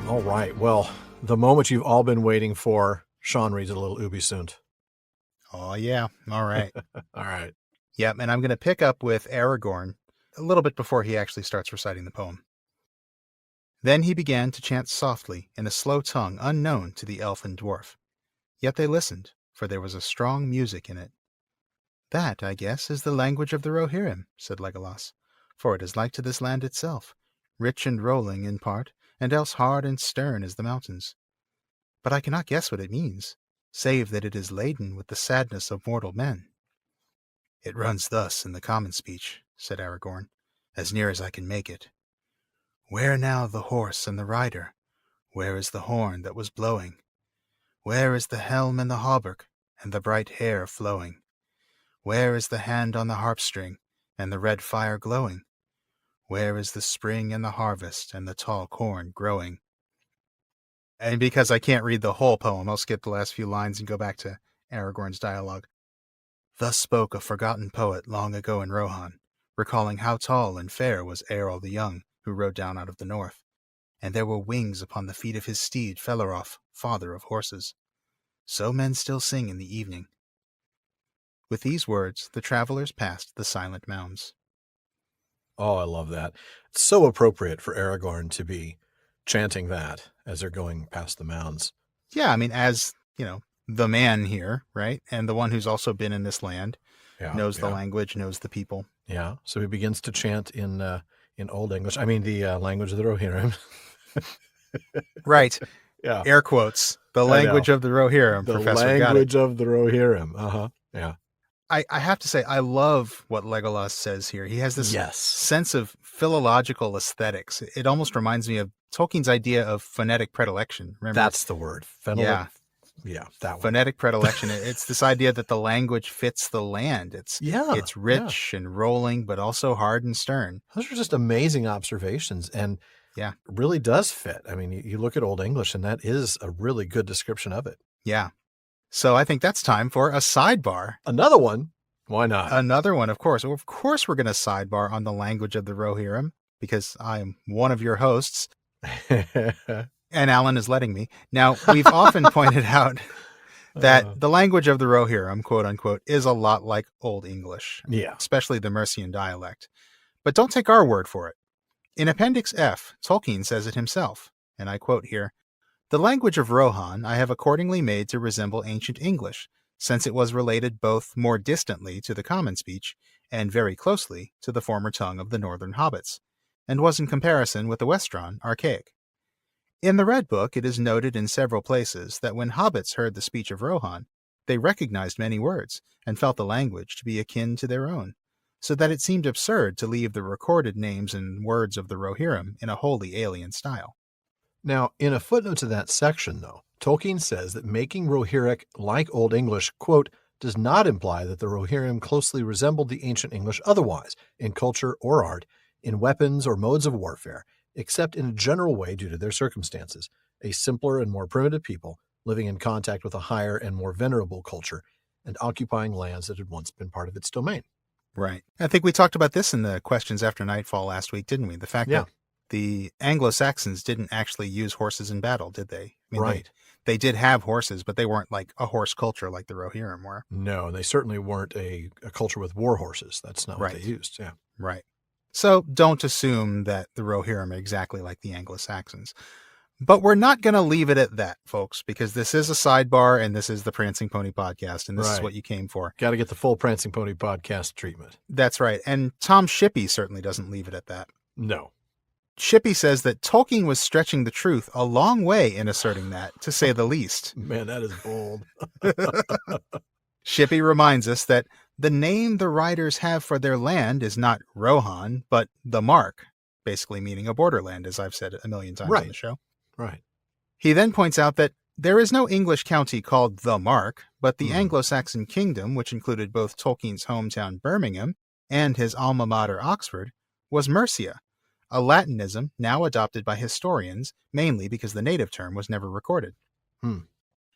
All right. Well, the moment you've all been waiting for, Shawn reads a little Ubi Sunt. Oh, yeah. All right. All right. Yep. And I'm going to pick up with Aragorn a little bit before he actually starts reciting the poem. Then he began to chant softly in a slow tongue unknown to the elf and dwarf. Yet they listened, for there was a strong music in it. That, I guess, is the language of the Rohirrim, said Legolas, for it is like to this land itself, rich and rolling in part, and else hard and stern as the mountains. But I cannot guess what it means, save that it is laden with the sadness of mortal men. It runs thus in the common speech, said Aragorn, as near as I can make it. Where now the horse and the rider? Where is the horn that was blowing? Where is the helm and the hauberk, and the bright hair flowing? Where is the hand on the harp-string, and the red fire glowing? Where is the spring and the harvest, and the tall corn growing? And because I can't read the whole poem, I'll skip the last few lines and go back to Aragorn's dialogue. Thus spoke a forgotten poet long ago in Rohan, recalling how tall and fair was Eorl the Young, who rode down out of the north, and there were wings upon the feet of his steed Felarof, father of horses. So men still sing in the evening. With these words, the travelers passed the silent mounds. Oh, I love that. It's so appropriate for Aragorn to be chanting that as they're going past the mounds. Yeah, I mean, as, the man here, right? And the one who's also been in this land, knows the language, knows the people. Yeah, so he begins to chant in Old English. I mean, the language of the Rohirrim. Right. Yeah. Air quotes. The language of the Rohirrim, the Professor. The language of the Rohirrim. Uh-huh. Yeah. I have to say, I love what Legolas says here. He has this sense of philological aesthetics. It almost reminds me of Tolkien's idea of phonetic predilection. Remember? That's the word. Yeah, that one. Phonetic predilection. It's this idea that the language fits the land. It's rich and rolling, but also hard and stern. Those are just amazing observations, and really does fit. I mean, you look at Old English, and that is a really good description of it. Yeah. So I think that's time for a sidebar. Another one? Why not? Another one, of course. Well, of course we're going to sidebar on the language of the Rohirrim, because I am one of your hosts. And Alan is letting me. Now, we've often pointed out that the language of the Rohirrim, quote unquote, is a lot like Old English. Yeah. Especially the Mercian dialect. But don't take our word for it. In Appendix F, Tolkien says it himself, and I quote here, "The language of Rohan I have accordingly made to resemble ancient English, since it was related both more distantly to the common speech and very closely to the former tongue of the northern hobbits, and was in comparison with the Westron archaic. In the Red Book it is noted in several places that when hobbits heard the speech of Rohan, they recognized many words, and felt the language to be akin to their own, so that it seemed absurd to leave the recorded names and words of the Rohirrim in a wholly alien style." Now, in a footnote to that section, though, Tolkien says that making Rohirric like Old English, quote, does not imply that the Rohirrim closely resembled the ancient English otherwise, in culture or art, in weapons or modes of warfare, except in a general way due to their circumstances, a simpler and more primitive people living in contact with a higher and more venerable culture and occupying lands that had once been part of its domain. Right. I think we talked about this in the Questions After Nightfall last week, didn't we? The fact that the Anglo-Saxons didn't actually use horses in battle, did they? I mean, they did have horses, but they weren't like a horse culture like the Rohirrim were. No, they certainly weren't a culture with war horses. That's not what they used. Yeah. Right. So don't assume that the Rohirrim are exactly like the Anglo-Saxons. But we're not going to leave it at that, folks, because this is a sidebar and this is the Prancing Pony podcast, and this is Right. what you came for. Got to get the full Prancing Pony podcast treatment. That's right. And Tom Shippey certainly doesn't leave it at that. No. Shippey says that Tolkien was stretching the truth a long way in asserting that, to say the least. Man, that is bold. Shippey reminds us that the name the writers have for their land is not Rohan, but the Mark, basically meaning a borderland, as I've said a million times on the show. Right. He then points out that there is no English county called the Mark, but the Anglo-Saxon kingdom, which included both Tolkien's hometown Birmingham and his alma mater Oxford, was Mercia, a Latinism now adopted by historians, mainly because the native term was never recorded.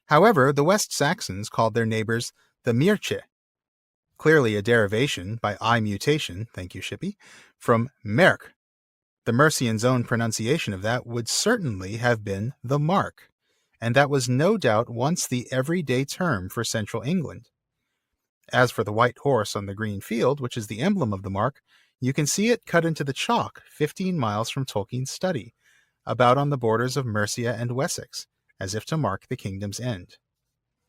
However, the West Saxons called their neighbors the Mirce, clearly a derivation by I mutation, thank you Shippey, from Merk. The Mercians' own pronunciation of that would certainly have been the Mark, and that was no doubt once the everyday term for central England. As for the white horse on the green field, which is the emblem of the Mark, you can see it cut into the chalk 15 miles from Tolkien's study, about on the borders of Mercia and Wessex, as if to mark the kingdom's end.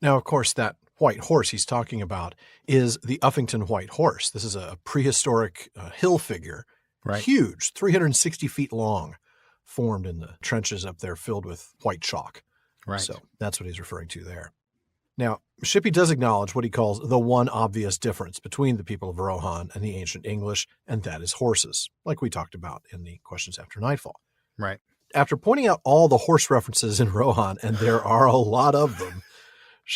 Now, of course, that white horse he's talking about is the Uffington White Horse. This is a prehistoric hill figure. Right. Huge, 360 feet long, formed in the trenches up there filled with white chalk. Right. So that's what he's referring to there. Now, Shippey does acknowledge what he calls the one obvious difference between the people of Rohan and the ancient English, and that is horses, like we talked about in the Questions After Nightfall. Right. After pointing out all the horse references in Rohan, and there are a lot of them,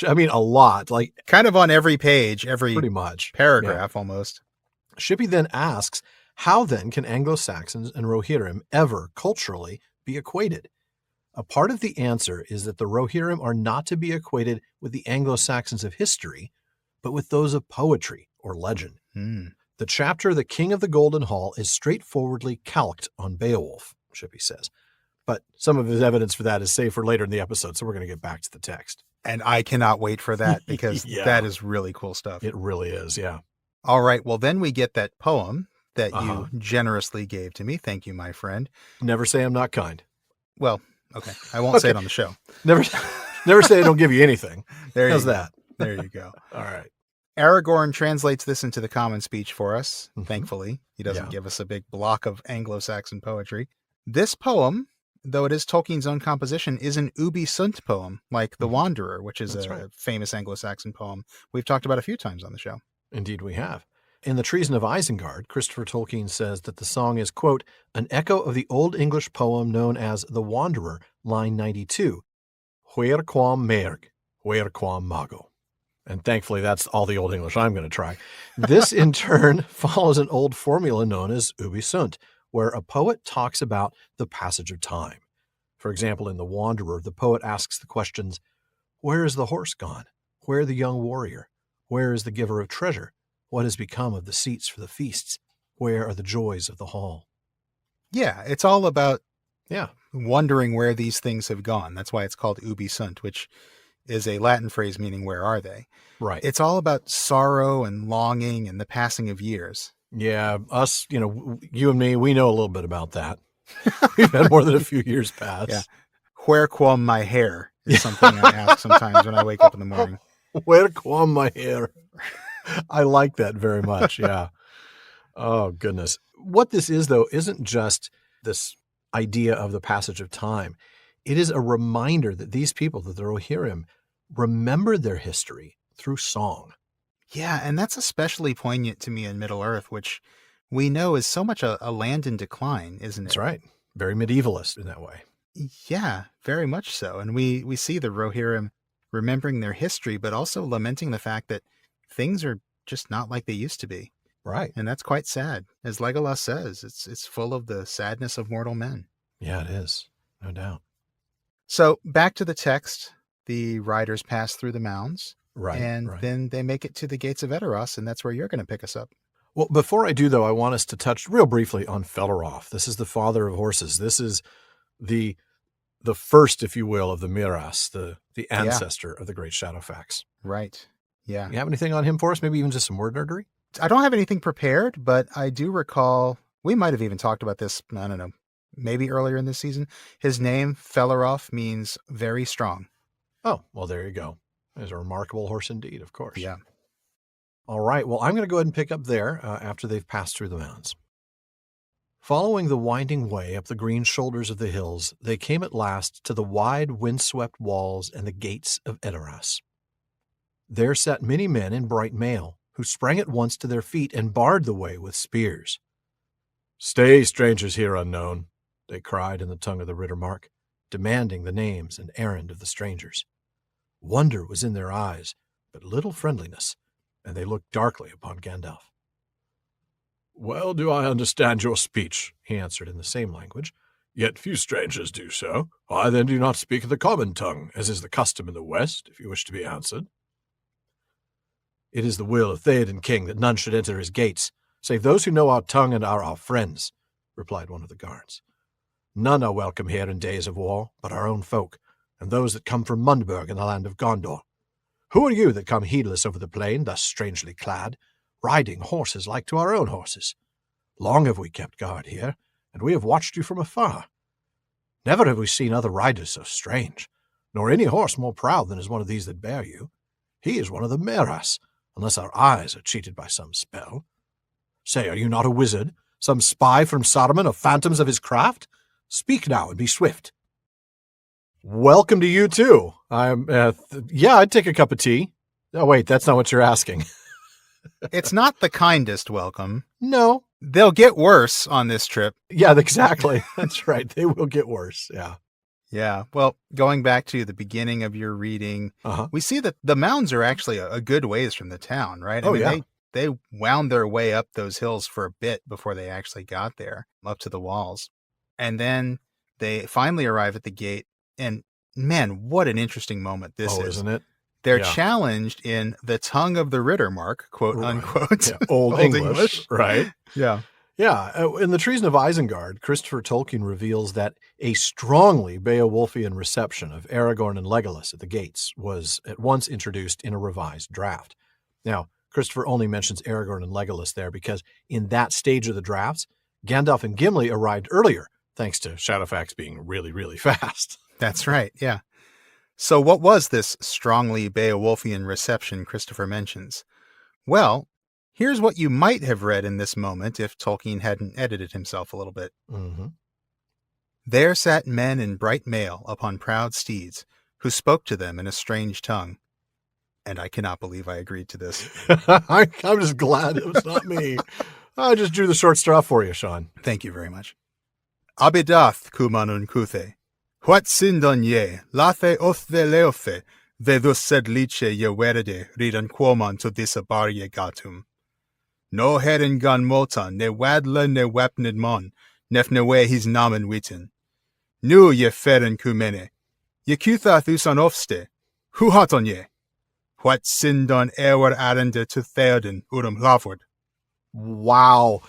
I mean, a lot, like kind of on every page, every pretty much paragraph almost. Shippey then asks, how then can Anglo-Saxons and Rohirrim ever culturally be equated? A part of the answer is that the Rohirrim are not to be equated with the Anglo-Saxons of history, but with those of poetry or legend. The chapter The King of the Golden Hall is straightforwardly calqued on Beowulf, Shippey says. But some of his evidence for that is saved for later in the episode, so we're going to get back to the text. And I cannot wait for that, because that is really cool stuff. It really is, yeah. All right, well, then we get that poem that you generously gave to me. Thank you, my friend. Never say I'm not kind. Well, okay. I won't say it on the show. Never say I don't give you anything. How's that? There you go. All right. Aragorn translates this into the common speech for us, thankfully. He doesn't give us a big block of Anglo-Saxon poetry. This poem, though it is Tolkien's own composition, is an Ubi Sunt poem, like The Wanderer, which is a famous Anglo-Saxon poem we've talked about a few times on the show. Indeed we have. In The Treason of Isengard, Christopher Tolkien says that the song is, quote, an echo of the Old English poem known as The Wanderer, line 92, Huir quam merg, huir quam mago. And thankfully, that's all the Old English I'm going to try. This, in turn, follows an old formula known as ubi sunt, where a poet talks about the passage of time. For example, in The Wanderer, the poet asks the questions, where is the horse gone? Where the young warrior? Where is the giver of treasure? What has become of the seats for the feasts? Where are the joys of the hall? Yeah, it's all about wondering where these things have gone. That's why it's called ubi sunt, which is a Latin phrase meaning where are they? Right. It's all about sorrow and longing and the passing of years. Yeah, us, you and me, we know a little bit about that. We've had more than a few years pass. Yeah. Where quam my hair is something I ask sometimes when I wake up in the morning. Where quam my hair? I like that very much. Yeah. Oh, goodness. What this is, though, isn't just this idea of the passage of time. It is a reminder that these people, that the Rohirrim, remember their history through song. Yeah, and that's especially poignant to me in Middle-earth, which we know is so much a land in decline, isn't it? That's right. Very medievalist in that way. Yeah, very much so. And we see the Rohirrim remembering their history, but also lamenting the fact that things are just not like they used to be. Right. And that's quite sad. As Legolas says, it's full of the sadness of mortal men. Yeah, it is. No doubt. So back to the text, the riders pass through the mounds. Right. And then they make it to the gates of Edoras, and that's where you're going to pick us up. Well, before I do, though, I want us to touch real briefly on Felaroth. This is the father of horses. This is the first, if you will, of the Miras, the ancestor of the great Shadowfax. Right. Yeah. You have anything on him for us? Maybe even just some word nerdery? I don't have anything prepared, but I do recall We might have even talked about this, I don't know, maybe earlier in this season. His name, Felaroth, means very strong. Oh, well, there you go. It's a remarkable horse indeed, of course. Yeah. All right, well, I'm going to go ahead and pick up there after they've passed through the mountains. Following the winding way up the green shoulders of the hills, they came at last to the wide, windswept walls and the gates of Edoras. There sat many men in bright mail, who sprang at once to their feet and barred the way with spears. "Stay, strangers here unknown," they cried in the tongue of the Riddermark, demanding the names and errand of the strangers. Wonder was in their eyes, but little friendliness, and they looked darkly upon Gandalf. "Well do I understand your speech," he answered in the same language, "yet few strangers do so. Why then do you not speak the common tongue, as is the custom in the West, if you wish to be answered?" "It is the will of Théoden king that none should enter his gates, save those who know our tongue and are our friends," replied one of the guards. "None are welcome here in days of war, but our own folk, and those that come from Mundburg in the land of Gondor. Who are you that come heedless over the plain, thus strangely clad, riding horses like to our own horses? Long have we kept guard here, and we have watched you from afar. Never have we seen other riders so strange, nor any horse more proud than is one of these that bear you. He is one of the Meras, unless our eyes are cheated by some spell. Say, are you not a wizard, some spy from Saruman, of phantoms of his craft? Speak now and be swift." "Welcome to you, too. I'd take a cup of tea." "Oh, wait, that's not what you're asking." It's not the kindest welcome. "No." They'll get worse on this trip. Yeah, exactly. That's right. They will get worse. Yeah. Yeah. Well, going back to the beginning of your reading, we see that the mounds are actually a good ways from the town, right? They wound their way up those hills for a bit before they actually got there, up to the walls. And then they finally arrive at the gate. And man, what an interesting moment this is. Isn't it? They're challenged in the tongue of the Riddermark, quote unquote. Yeah, Old English. Right. Yeah. Yeah. In the Treason of Isengard, Christopher Tolkien reveals that a strongly Beowulfian reception of Aragorn and Legolas at the gates was at once introduced in a revised draft. Now, Christopher only mentions Aragorn and Legolas there because in that stage of the drafts, Gandalf and Gimli arrived earlier, thanks to Shadowfax being really, really fast. That's right, yeah. So what was this strongly Beowulfian reception Christopher mentions? Well, here's what you might have read in this moment if Tolkien hadn't edited himself a little bit. Mm-hmm. "There sat men in bright mail upon proud steeds, who spoke to them in a strange tongue." And I cannot believe I agreed to this. I'm just glad it was not me. I just drew the short straw for you, Shawn. Thank you very much. "Abidath kumanun kuthe. What sindon ye, lathe othve leothe, vedus sed liche ye werede, ridan quoman to disabar ye gatum. No herin gan motan, ne wadla ne wapnid mon, nef ne we his namen witten. Nu ye ferin kumene, ye kuthath usan ofste, hu haton ye? What sindon ewer arende to Théoden urum lavord." Wow.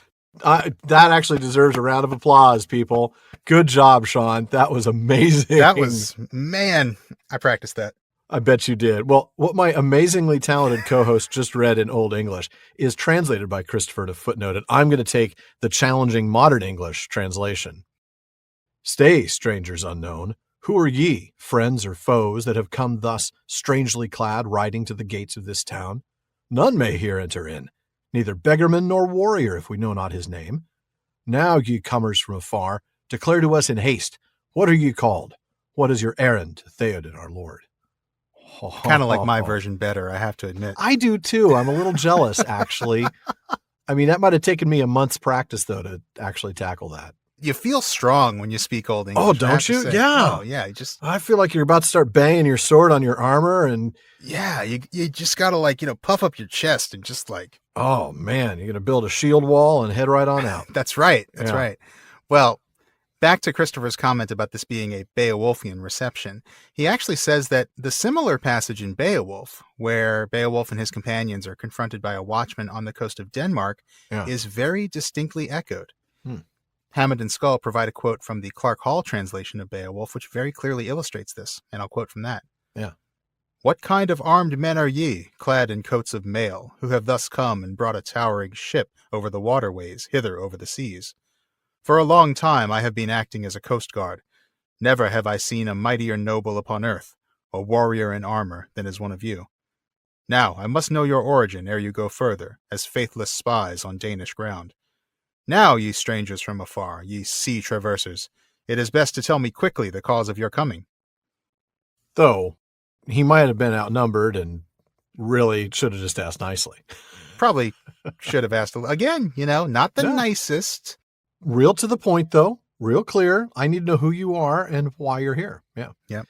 That actually deserves a round of applause, people. Good job, Shawn. That was amazing. Man, I practiced that. I bet you did. Well, what my amazingly talented co-host just read in Old English is translated by Christopher to footnote, and I'm going to take the challenging modern English translation. "Stay, strangers unknown. Who are ye, friends or foes, that have come thus strangely clad, riding to the gates of this town? None may here enter in, neither beggarman nor warrior, if we know not his name. Now, ye comers from afar, declare to us in haste, what are ye called? What is your errand to Théoden our lord?" Kind of like my version better, I have to admit. I do too. I'm a little jealous, actually. I mean, that might have taken me a month's practice, though, to actually tackle that. You feel strong when you speak Old English. Oh, don't you? Yeah. Oh, yeah. I feel like you're about to start banging your sword on your armor, and yeah, you just gotta puff up your chest and just oh man, you're gonna build a shield wall and head right on out. That's right. That's right. Well, back to Christopher's comment about this being a Beowulfian reception. He actually says that the similar passage in Beowulf, where Beowulf and his companions are confronted by a watchman on the coast of Denmark, is very distinctly echoed. Hammond and Skull provide a quote from the Clark Hall translation of Beowulf, which very clearly illustrates this, and I'll quote from that. Yeah. "What kind of armed men are ye, clad in coats of mail, who have thus come and brought a towering ship over the waterways, hither over the seas? For a long time I have been acting as a coast guard. Never have I seen a mightier noble upon earth, a warrior in armor, than is one of you. Now I must know your origin ere you go further, as faithless spies on Danish ground. Now, ye strangers from afar, ye sea traversers, it is best to tell me quickly the cause of your coming. Though, he might have been outnumbered and really should have just asked nicely. Probably should have asked again, not the nicest. Real to the point, though. Real clear. I need to know who you are and why you're here. Yeah. Yep.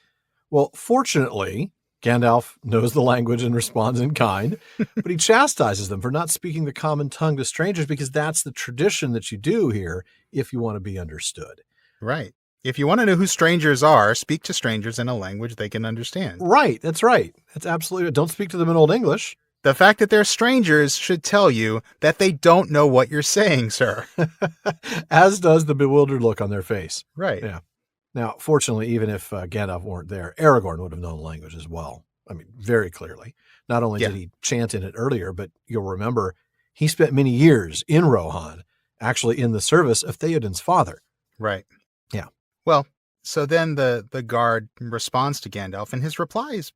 Well, fortunately, Gandalf knows the language and responds in kind, but he chastises them for not speaking the common tongue to strangers because that's the tradition that you do here if you want to be understood. Right. If you want to know who strangers are, speak to strangers in a language they can understand. Right. That's right. That's absolutely. Don't speak to them in Old English. The fact that they're strangers should tell you that they don't know what you're saying, sir. As does the bewildered look on their face. Right. Yeah. Now, fortunately, even if Gandalf weren't there, Aragorn would have known the language as well. I mean, very clearly. Not only did he chant in it earlier, but you'll remember he spent many years in Rohan, actually in the service of Théoden's father. Right. Yeah. Well, so then the guard responds to Gandalf, and his reply is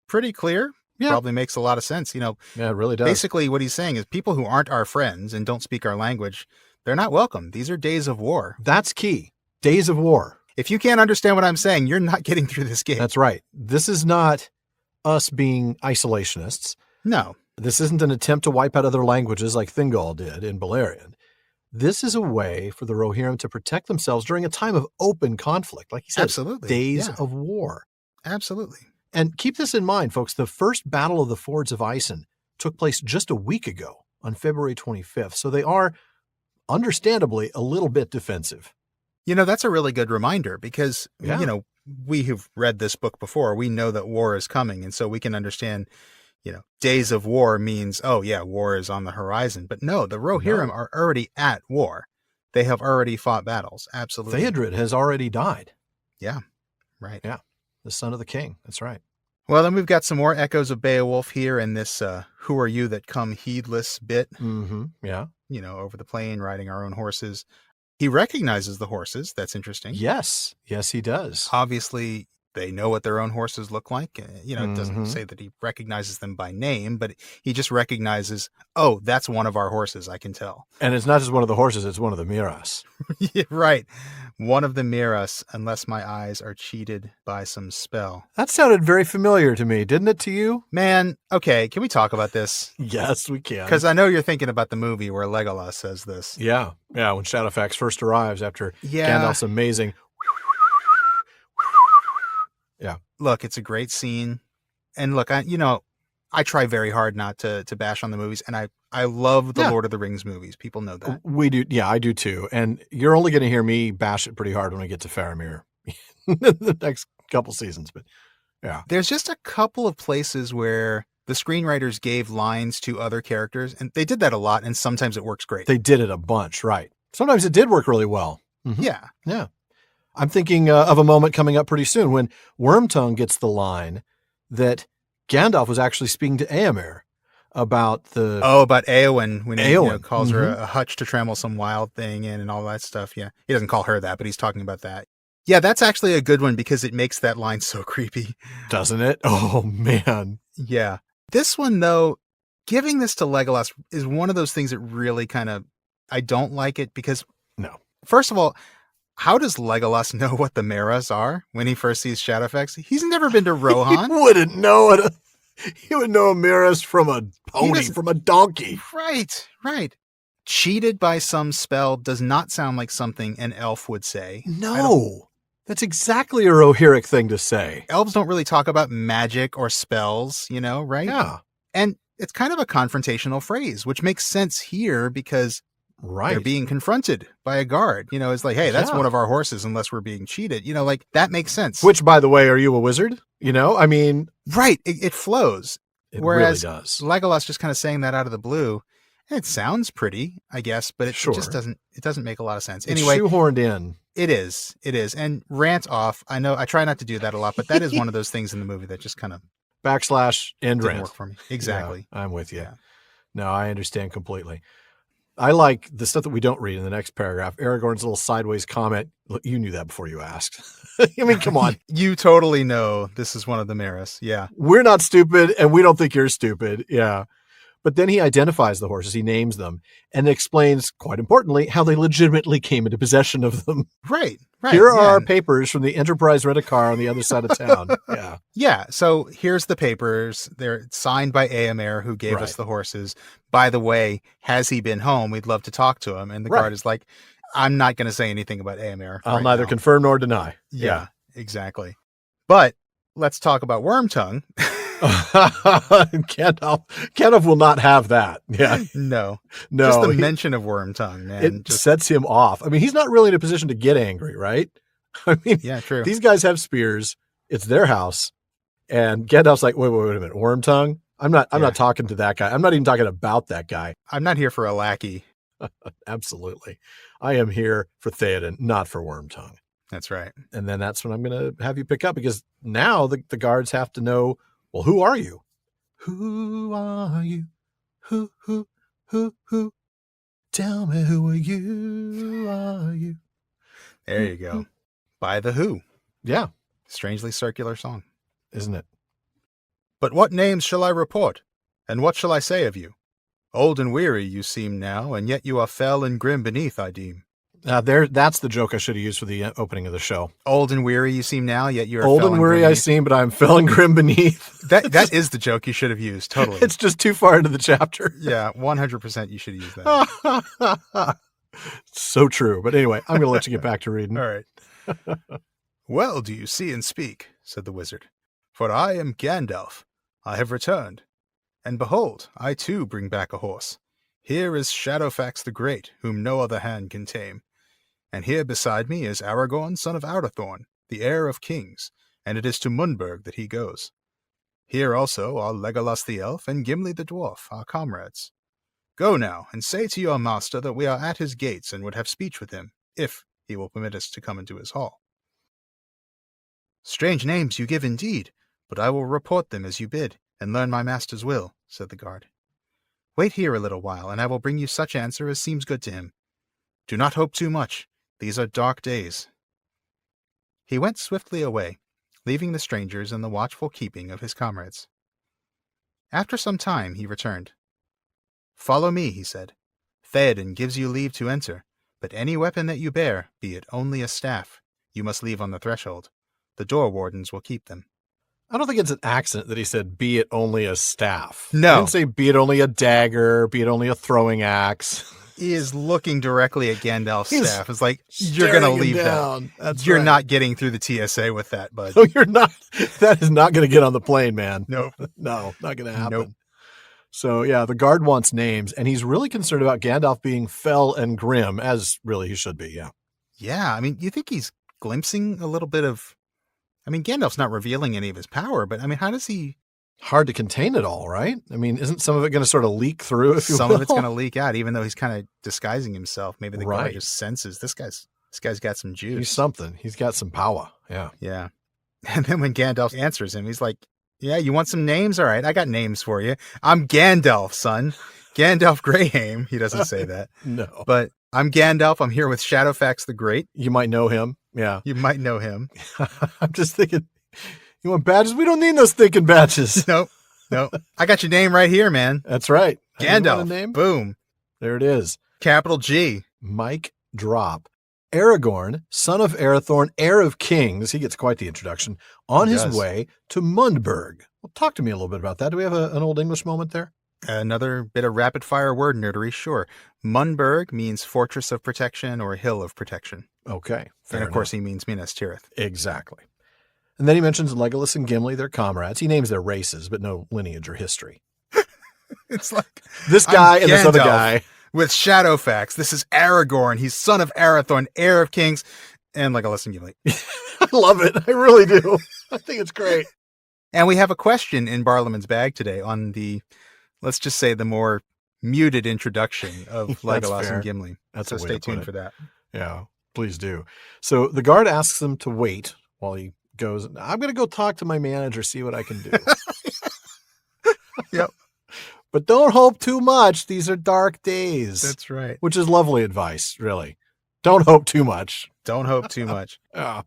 pretty clear. Yeah. Probably makes a lot of sense. Yeah, it really does. Basically, what he's saying is people who aren't our friends and don't speak our language, they're not welcome. These are days of war. That's key. Days of war. If you can't understand what I'm saying, you're not getting through this game. That's right. This is not us being isolationists. No. This isn't an attempt to wipe out other languages like Thingol did in Beleriand. This is a way for the Rohirrim to protect themselves during a time of open conflict. Like he said, absolutely. Days of war. Absolutely. And keep this in mind, folks. The first Battle of the Fords of Isen took place just a week ago on February 25th. So they are, understandably, a little bit defensive. That's a really good reminder because, we have read this book before. We know that war is coming. And so we can understand, days of war means, war is on the horizon. But no, the Rohirrim are already at war. They have already fought battles. Absolutely. Theodred has already died. Yeah. Right. Yeah. The son of the king. That's right. Well, then we've got some more echoes of Beowulf here in this who are you that come heedless bit. Mm-hmm. Yeah. Over the plain, riding our own horses. He recognizes the horses. That's interesting. Yes. Yes, he does. Obviously, they know what their own horses look like. It doesn't say that he recognizes them by name, but he just recognizes, oh, that's one of our horses, I can tell. And it's not just one of the horses, it's one of the Miras. Yeah, right. One of the Miras, unless my eyes are cheated by some spell. That sounded very familiar to me, didn't it to you? Man, okay, can we talk about this? Yes, we can. Because I know you're thinking about the movie where Legolas says this. Yeah, when Shadowfax first arrives after Gandalf's amazing... Yeah. Look, it's a great scene. And look, I try very hard not to bash on the movies, and I love the Lord of the Rings movies. People know that. We do. Yeah, I do too. And you're only going to hear me bash it pretty hard when we get to Faramir the next couple seasons. But yeah. There's just a couple of places where the screenwriters gave lines to other characters, and they did that a lot, and sometimes it works great. They did it a bunch, right? Sometimes it did work really well. Mm-hmm. Yeah. Yeah. I'm thinking of a moment coming up pretty soon when Wormtongue gets the line that Gandalf was actually speaking to Éomer about the... Oh, about Éowyn, when he calls her a hutch to trammel some wild thing in and all that stuff. Yeah. He doesn't call her that, but he's talking about that. Yeah, that's actually a good one because it makes that line so creepy. Doesn't it? Oh, man. Yeah. This one, though, giving this to Legolas is one of those things that really kind of... I don't like it because... No. First of all... How does Legolas know what the Miras are when he first sees Shadowfax? He's never been to Rohan. He wouldn't know it. He would know a Miras from a pony, from a donkey. Right. Cheated by some spell does not sound like something an elf would say. No. That's exactly a Rohirric thing to say. Elves don't really talk about magic or spells, right? Yeah. And it's kind of a confrontational phrase, which makes sense here because... Right. They're being confronted by a guard. It's like, hey, that's one of our horses unless we're being cheated. That makes sense. Which, by the way, are you a wizard? I mean... Right. It flows. Whereas really does. Legolas just kind of saying that out of the blue. It sounds pretty, I guess, but it just doesn't make a lot of sense. Anyway, it's shoehorned in. It is. And rant off. I know I try not to do that a lot, but that is one of those things in the movie that just kind of... / end didn't rant. work for me. Exactly. Yeah, I'm with you. Yeah. No, I understand completely. I like the stuff that we don't read in the next paragraph. Aragorn's little sideways comment. Look, you knew that before you asked. I mean, come on. You totally know this is one of the Maris. Yeah. We're not stupid, and we don't think you're stupid. Yeah. But then he identifies the horses, he names them, and explains, quite importantly, how they legitimately came into possession of them. Right. Here are our papers from the Enterprise rent-a-car on the other side of town. Yeah. Yeah. So here's the papers. They're signed by Éomer, who gave us the horses. By the way, has he been home? We'd love to talk to him. And the guard is like, I'm not going to say anything about Éomer. I'll neither confirm nor deny. Yeah, exactly. But let's talk about Wormtongue. Gandalf will not have that. Yeah. No. Just the mention of Wormtongue, man. It sets him off. I mean, he's not really in a position to get angry, right? I mean, yeah, true. These guys have spears. It's their house. And Gandalf's like, wait a minute. Wormtongue? I'm not talking to that guy. I'm not even talking about that guy. I'm not here for a lackey. Absolutely. I am here for Théoden, not for Wormtongue. That's right. And then that's when I'm going to have you pick up, because now the guards have to know, well, who are you? Who are you? Who? Tell me who are you? There you go. By the Who. Yeah. Strangely circular song. Isn't it? But what names shall I report? And what shall I say of you? Old and weary you seem now, and yet you are fell and grim beneath, I deem. That's the joke I should have used for the opening of the show. Old and weary you seem now, yet you are old and weary I seem, but I'm fell and grim beneath. That is the joke you should have used, totally. It's just too far into the chapter. Yeah, 100% you should use that. So true. But anyway, I'm going to let you get back to reading. All right. Well do you see and speak, said the wizard. For I am Gandalf. I have returned. And behold, I too bring back a horse. Here is Shadowfax the Great, whom no other hand can tame. And here beside me is Aragorn, son of Arathorn, the heir of kings, and it is to Mundburg that he goes. Here also are Legolas the elf and Gimli the dwarf, our comrades. Go now, and say to your master that we are at his gates and would have speech with him, if he will permit us to come into his hall. Strange names you give indeed, but I will report them as you bid, and learn my master's will, said the guard. Wait here a little while, and I will bring you such answer as seems good to him. Do not hope too much. These are dark days. He went swiftly away, leaving the strangers in the watchful keeping of his comrades. After some time he returned. Follow me, he said. Théoden gives you leave to enter, but any weapon that you bear, be it only a staff, you must leave on the threshold. The door wardens will keep them. I don't think it's an accident that he said, be it only a staff. No. He didn't say, be it only a dagger, be it only a throwing axe. He is looking directly at Gandalf's staff. It's like, you're going to leave that. You're not getting through the TSA with that, bud. No, you're not. That is not going to get on the plane, man. Nope. No, not going to happen. Nope. So, yeah, the guard wants names, and he's really concerned about Gandalf being fell and grim, as really he should be, yeah. Yeah, I mean, you think he's glimpsing a little bit of... I mean, Gandalf's not revealing any of his power, but I mean, how does he... Hard to contain it all, right? I mean, isn't some of it going to sort of leak through? Some of it's going to leak out, even though he's kind of disguising himself. Maybe the guy just senses this guy's got some juice. He's something. He's got some power. Yeah. Yeah. And then when Gandalf answers him, he's like, yeah, you want some names? All right, I got names for you. I'm Gandalf, son. Gandalf Greyhame. He doesn't say that. No. But I'm Gandalf. I'm here with Shadowfax the Great. You might know him. Yeah. You might know him. I'm just thinking, you want badges? We don't need those thinking badges. Nope. I got your name right here, man. That's right. Gandalf. Name? Boom. There it is. Capital G. Mic drop. Aragorn, son of Arathorn, heir of kings. He gets quite the introduction. On his way to Mundburg. Well, talk to me a little bit about that. Do we have an Old English moment there? Another bit of rapid-fire word nerdery, sure. Mundburg means fortress of protection or hill of protection. Okay. And of course he means Minas Tirith. Exactly. And then he mentions Legolas and Gimli, their comrades. He names their races, but no lineage or history. It's like... this guy and this other guy. With Shadowfax. This is Aragorn. He's son of Arathorn, heir of kings. And Legolas and Gimli. I love it. I really do. I think it's great. And we have a question in Barlaman's bag today on the... let's just say the more muted introduction of Legolas and Gimli. So stay tuned for that. Yeah, please do. So the guard asks him to wait while he goes, I'm going to go talk to my manager, see what I can do. Yep. But don't hope too much. These are dark days. That's right. Which is lovely advice, really. Don't hope too much. Don't hope too much. Yeah.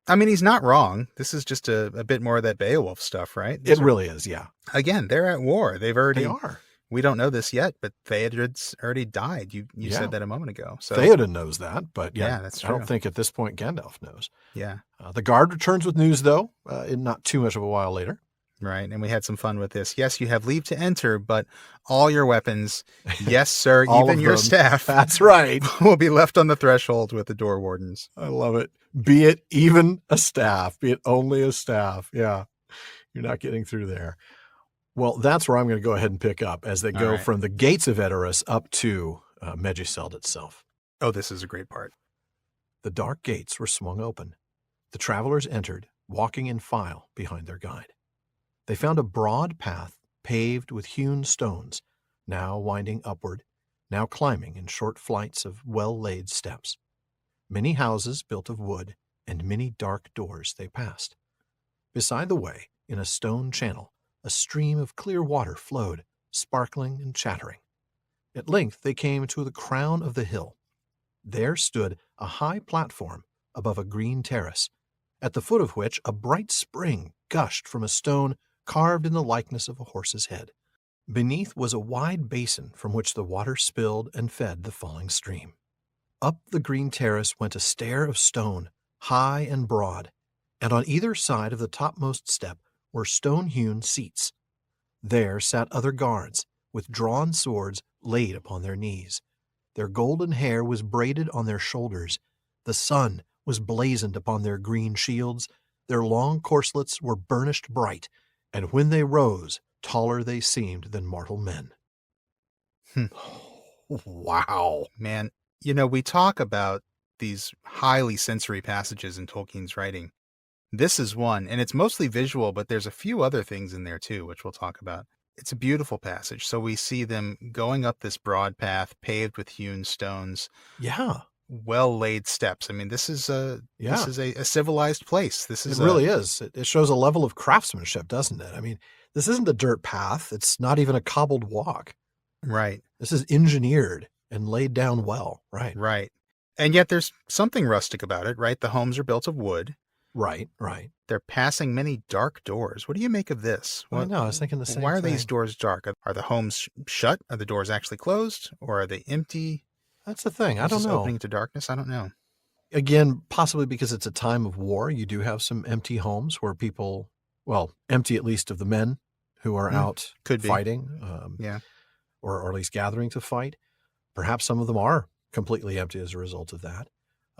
I mean, he's not wrong. This is just a bit more of that Beowulf stuff, right? It really is, yeah. Again, they're at war. They are. We don't know this yet, but Théoden's already died. You Yeah. said that a moment ago. So Théoden knows that, but yeah, that's I true. don't think at this point Gandalf knows. Yeah. The guard returns with news, though, in not too much of a while later. Right. And we had some fun with this. Yes, you have leave to enter, but all your weapons, yes, sir, All even of your them. staff, That's right. will be left on the threshold with the door wardens. I love it. Be it even a staff, be it only a staff. Yeah. You're not getting through there. Well, that's where I'm going to go ahead and pick up as they go from the gates of Edoras up to Meduseld itself. Oh, this is a great part. The dark gates were swung open. The travelers entered, walking in file behind their guide. They found a broad path paved with hewn stones, now winding upward, now climbing in short flights of well-laid steps. Many houses built of wood, and many dark doors they passed. Beside the way, in a stone channel, a stream of clear water flowed, sparkling and chattering. At length they came to the crown of the hill. There stood a high platform above a green terrace, at the foot of which a bright spring gushed from a stone carved in the likeness of a horse's head. Beneath was a wide basin from which the water spilled and fed the falling stream. Up the green terrace went a stair of stone, high and broad, and on either side of the topmost step were stone-hewn seats. There sat other guards, with drawn swords laid upon their knees. Their golden hair was braided on their shoulders. The sun was blazoned upon their green shields. Their long corslets were burnished bright, and when they rose, taller they seemed than mortal men. Wow. Man, you know, we talk about these highly sensory passages in Tolkien's writing. This is one, and it's mostly visual, but there's a few other things in there too, which we'll talk about. It's a beautiful passage. So we see them going up this broad path paved with hewn stones. Yeah. Well-laid steps. I mean, this is a civilized place. It really is. It shows a level of craftsmanship, doesn't it? I mean, this isn't a dirt path. It's not even a cobbled walk. Right. This is engineered and laid down well. Right. Right. And yet there's something rustic about it, right? The homes are built of wood. Right. They're passing many dark doors. What do you make of this? I know. I was thinking the same Why are thing. these doors dark? Are the homes shut? Are the doors actually closed? Or are they empty? That's the thing. I don't know. Opening to darkness? I don't know. Again, possibly because it's a time of war. You do have some empty homes where people, well, empty at least of the men who are out fighting. Or at least gathering to fight. Perhaps some of them are completely empty as a result of that.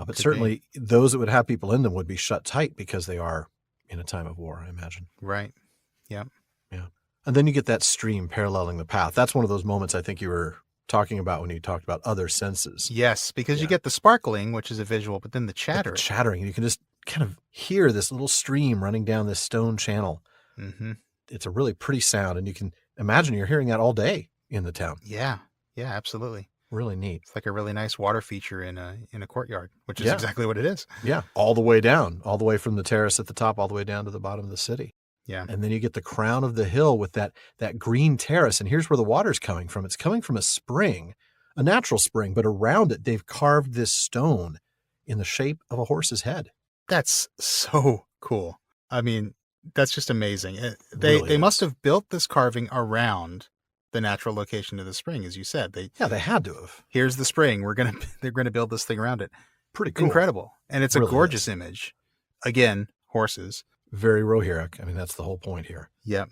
But certainly those that would have people in them would be shut tight because they are in a time of war, I imagine. Right. Yeah. Yeah. And then you get that stream paralleling the path. That's one of those moments I think you were talking about when you talked about other senses. Yes, because you get the sparkling, which is a visual, but then the chatter. The chattering. You can just kind of hear this little stream running down this stone channel. Mm-hmm. It's a really pretty sound, and you can imagine you're hearing that all day in the town. Yeah, absolutely. Really neat. It's like a really nice water feature in a courtyard, which is exactly what it is. Yeah, all the way down, all the way from the terrace at the top, all the way down to the bottom of the city. Yeah. And then you get the crown of the hill with that green terrace, and here's where the water's coming from. It's coming from a spring, a natural spring, but around it they've carved this stone in the shape of a horse's head. That's so cool. I mean, that's just amazing. They must have built this carving around the natural location of the spring, as you said. They had to have. Here's the spring. They're gonna build this thing around it. Pretty cool. Incredible. And it's a gorgeous image. Again, horses. Very Rohirric. I mean, that's the whole point here. Yep.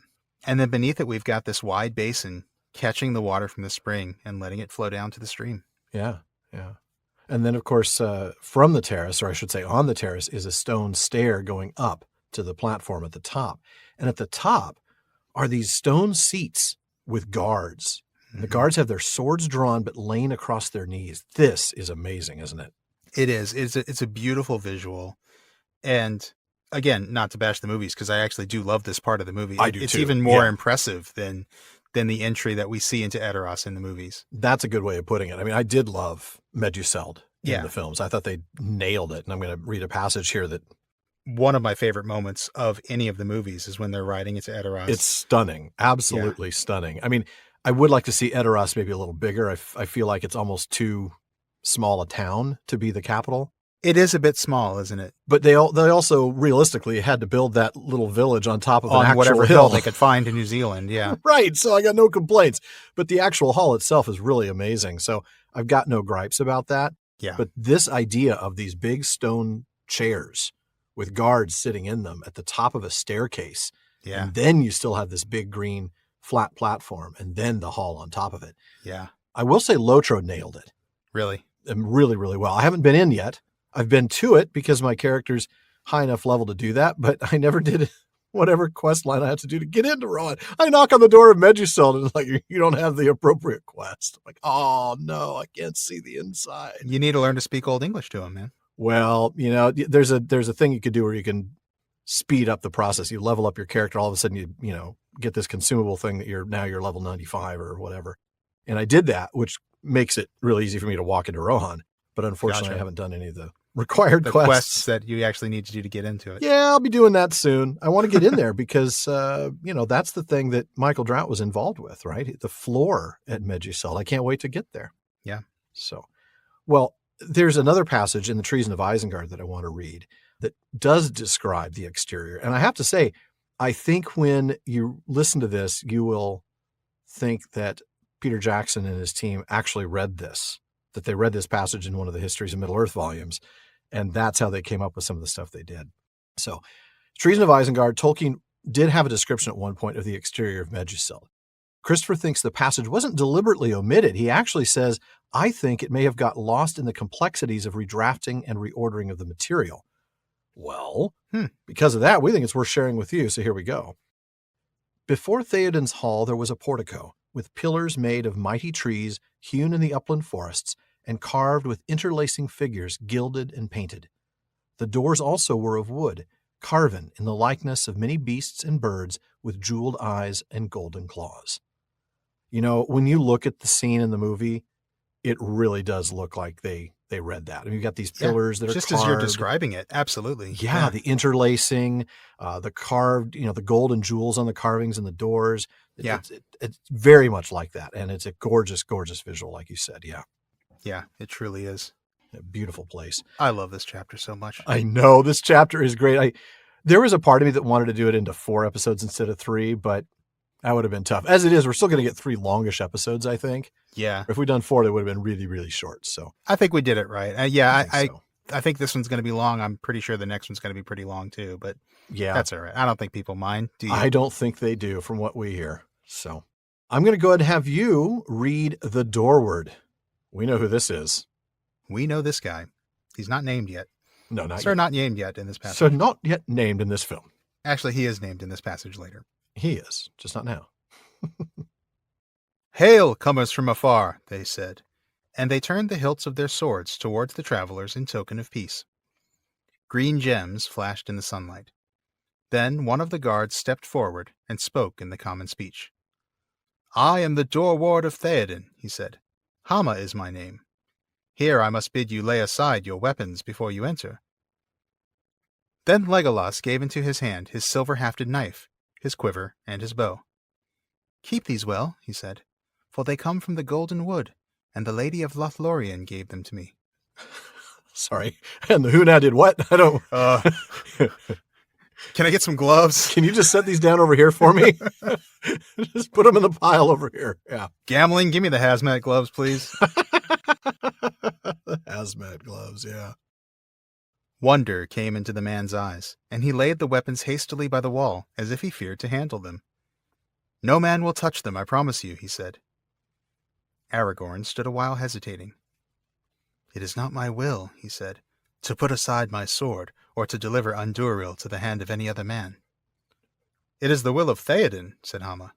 And then beneath it, we've got this wide basin catching the water from the spring and letting it flow down to the stream. Yeah. And then, of course, from the terrace, or I should say on the terrace, is a stone stair going up to the platform at the top. And at the top are these stone seats with guards. And the guards have their swords drawn but laying across their knees. This is amazing, isn't it? It is. It's a beautiful visual. And again, not to bash the movies, because I actually do love this part of the movie. I do It's too. even more impressive than the entry that we see into Edoras in the movies. That's a good way of putting it. I mean, I did love Meduseld in the films. I thought they nailed it. And I'm going to read a passage here that one of my favorite moments of any of the movies is when they're riding into Edoras. It's stunning. Absolutely stunning. I mean, I would like to see Edoras maybe a little bigger. I feel like it's almost too small a town to be the capital. It is a bit small, isn't it? But they also realistically had to build that little village on top of an On actual whatever hill hill they could find in New Zealand, yeah. Right, so I got no complaints. But the actual hall itself is really amazing. So I've got no gripes about that. Yeah. But this idea of these big stone chairs with guards sitting in them at the top of a staircase, Yeah. and then you still have this big green flat platform, and then the hall on top of it. Yeah. I will say Lotro nailed it. Really? Really, really well. I haven't been in yet. I've been to it because my character's high enough level to do that, but I never did whatever quest line I had to do to get into Rohan. I knock on the door of Meduseld and it's like, you don't have the appropriate quest. I'm like, oh no, I can't see the inside. You need to learn to speak Old English to him, man. Well, there's a thing you could do where you can speed up the process. You level up your character. All of a sudden you get this consumable thing that you're level 95 or whatever. And I did that, which makes it really easy for me to walk into Rohan. But unfortunately, I haven't done any of the required quests that you actually need to do to get into it. Yeah, I'll be doing that soon. I want to get in there because, that's the thing that Michael Drought was involved with, right? The floor at Meduseld. I can't wait to get there. Yeah. So, well, there's another passage in the Treason of Isengard that I want to read that does describe the exterior. And I have to say, I think when you listen to this, you will think that Peter Jackson and his team actually read this, that they read this passage in one of the Histories of Middle-earth volumes. And that's how they came up with some of the stuff they did. So, Treason of Isengard, Tolkien did have a description at one point of the exterior of Meduseld. Christopher thinks the passage wasn't deliberately omitted. He actually says, I think it may have got lost in the complexities of redrafting and reordering of the material. Well, because of that, we think it's worth sharing with you, so here we go. Before Théoden's hall, there was a portico, with pillars made of mighty trees hewn in the upland forests, and carved with interlacing figures gilded and painted. The doors also were of wood, carven in the likeness of many beasts and birds with jeweled eyes and golden claws. When you look at the scene in the movie, it really does look like they read that. I mean, you've got these pillars that are just carved. As you're describing it. Absolutely. Yeah, the interlacing, the carved, the gold and jewels on the carvings and the doors. It's very much like that. And it's a gorgeous, gorgeous visual, like you said. Yeah. Yeah, it truly is. A beautiful place. I love this chapter so much. I know this chapter is great. There was a part of me that wanted to do it into 4 episodes instead of 3, but that would have been tough. As it is, we're still going to get 3 longish episodes, I think. Yeah. If we'd done 4, they would have been really, really short. So I think we did it right. I think this one's going to be long. I'm pretty sure the next one's going to be pretty long too, but yeah, that's all right. I don't think people mind. Do you? I don't think they do from what we hear. So I'm going to go ahead and have you read The Doorward. We know who this is. We know this guy. He's not named yet. No, not Sir, yet. not named yet in this passage. So not yet named in this film. Actually, he is named in this passage later. He is, just not now. Hail, comers from afar, they said, and they turned the hilts of their swords towards the travelers in token of peace. Green gems flashed in the sunlight. Then one of the guards stepped forward and spoke in the common speech. I am the door-ward of Théoden, he said. Hama is my name. Here I must bid you lay aside your weapons before you enter. Then Legolas gave into his hand his silver-hafted knife, his quiver, and his bow. Keep these well, he said, for they come from the Golden Wood, and the Lady of Lothlorien gave them to me. Sorry. And the Huna did what? I don't... Can I get some gloves? Can you just set these down over here for me? Just put them in the pile over here. Yeah. Gamling, give me the hazmat gloves, please. The hazmat gloves, yeah. Wonder came into the man's eyes, and he laid the weapons hastily by the wall, as if he feared to handle them. No man will touch them, I promise you, he said. Aragorn stood a while hesitating. It is not my will, he said, to put aside my sword, or to deliver Andúril to the hand of any other man. It is the will of Théoden, said Hama.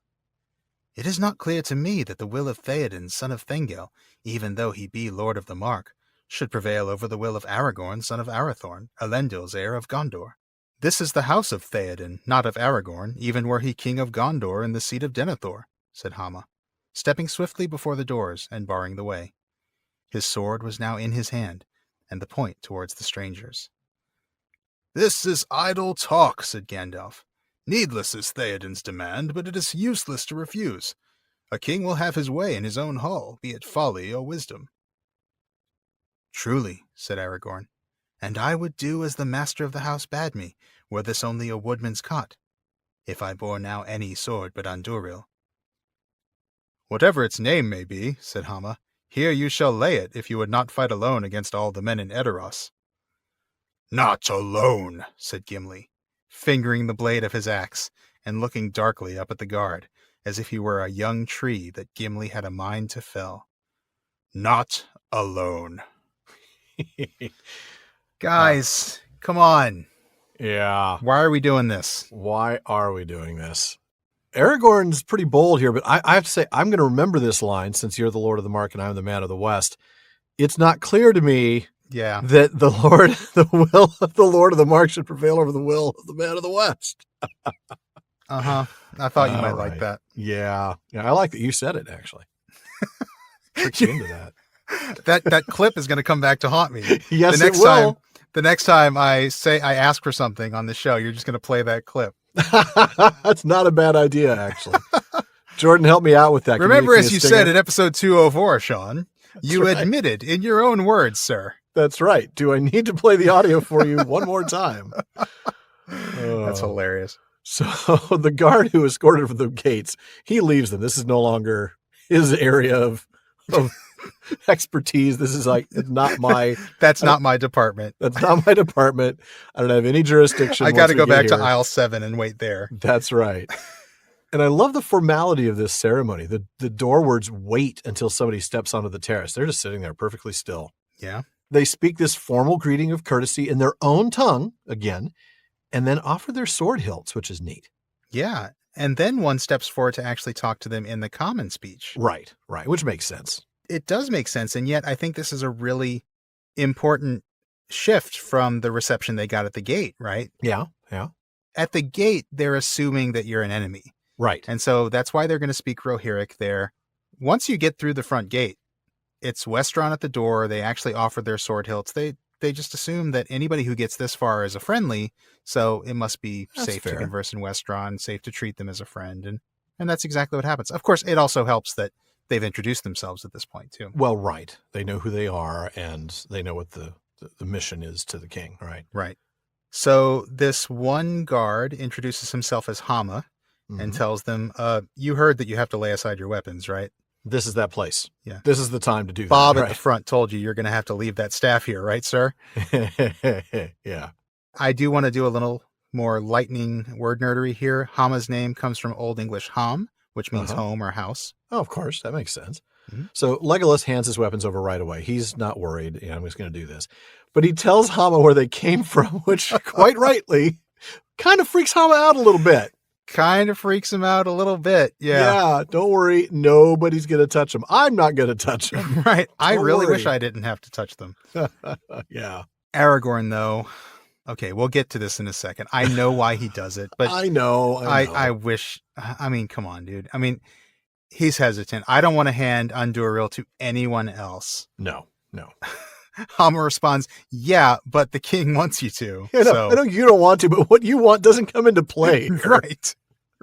It is not clear to me that the will of Théoden, son of Thengel, even though he be Lord of the Mark, should prevail over the will of Aragorn, son of Arathorn, Elendil's heir of Gondor. This is the house of Théoden, not of Aragorn, even were he king of Gondor in the seat of Denethor, said Hama, stepping swiftly before the doors and barring the way. His sword was now in his hand, and the point towards the strangers. This is idle talk, said Gandalf. Needless is Théoden's demand, but it is useless to refuse. A king will have his way in his own hall, be it folly or wisdom. Truly, said Aragorn, and I would do as the master of the house bade me, were this only a woodman's cot, if I bore now any sword but Andúril. Whatever its name may be, said Hama, here you shall lay it, if you would not fight alone against all the men in Edoras. Not alone, said Gimli, fingering the blade of his axe, and looking darkly up at the guard, as if he were a young tree that Gimli had a mind to fell. Not alone. Guys, come on. Yeah. Why are we doing this? Why are we doing this? Aragorn's pretty bold here, but I have to say, I'm going to remember this line since you're the Lord of the Mark and I'm the Man of the West. It's not clear to me that the will of the Lord of the Mark should prevail over the will of the Man of the West. I thought you might like that. Yeah. I like that you said it, actually. Tricked you into that. That clip is going to come back to haunt me. Yes, it will. The next time I ask for something on the show, you're just going to play that clip. That's not a bad idea, actually. Jordan, help me out with that. Remember, as you said in episode 204, Shawn, you right. admitted in your own words, sir. That's right. Do I need to play the audio for you one more time? That's hilarious. So the guard who escorted from the gates, he leaves them. This is no longer his area of expertise. This is like not my. That's not my department. That's not my department. I don't have any jurisdiction. I got to go back to aisle 7 and wait there. That's right. And I love the formality of this ceremony. The doorwards wait until somebody steps onto the terrace. They're just sitting there perfectly still. Yeah. They speak this formal greeting of courtesy in their own tongue again, and then offer their sword hilts, which is neat. Yeah. And then one steps forward to actually talk to them in the common speech. Right. Which makes sense. It does make sense. And yet I think this is a really important shift from the reception they got at the gate, right? Yeah. At the gate, they're assuming that you're an enemy. Right. And so that's why they're going to speak Rohirric there. Once you get through the front gate, it's Westron at the door. They actually offer their sword hilts. They just assume that anybody who gets this far is a friendly, so it must be safe to converse in Westron, safe to treat them as a friend. And that's exactly what happens. Of course, it also helps that they've introduced themselves at this point, too. Well, right. They know who they are, and they know what the mission is to the king, right? Right. So this one guard introduces himself as Hama and tells them, you heard that you have to lay aside your weapons, right? This is that place. Yeah. This is the time to do Bob that. at the front told you you're going to have to leave that staff here, right, sir? Yeah. I do want to do a little more lightning word nerdery here. Hama's name comes from Old English ham, which means home or house. Oh, of course. That makes sense. Mm-hmm. So Legolas hands his weapons over right away. He's not worried. Yeah, I'm just going to do this. But he tells Hama where they came from, which quite rightly kind of freaks Hama out a little bit. Kind of freaks him out a little bit. Yeah. Don't worry. Nobody's going to touch him. I'm not going to touch him. Right. I really worry. wish I didn't have to touch them. Yeah. Aragorn, though. Okay, we'll get to this in a second. I know why he does it, but I know. I wish. I mean, come on, dude. I mean, he's hesitant. I don't want to hand Andúril to anyone else. No. Hama responds, yeah, but the king wants you to. I know you don't want to, but what you want doesn't come into play.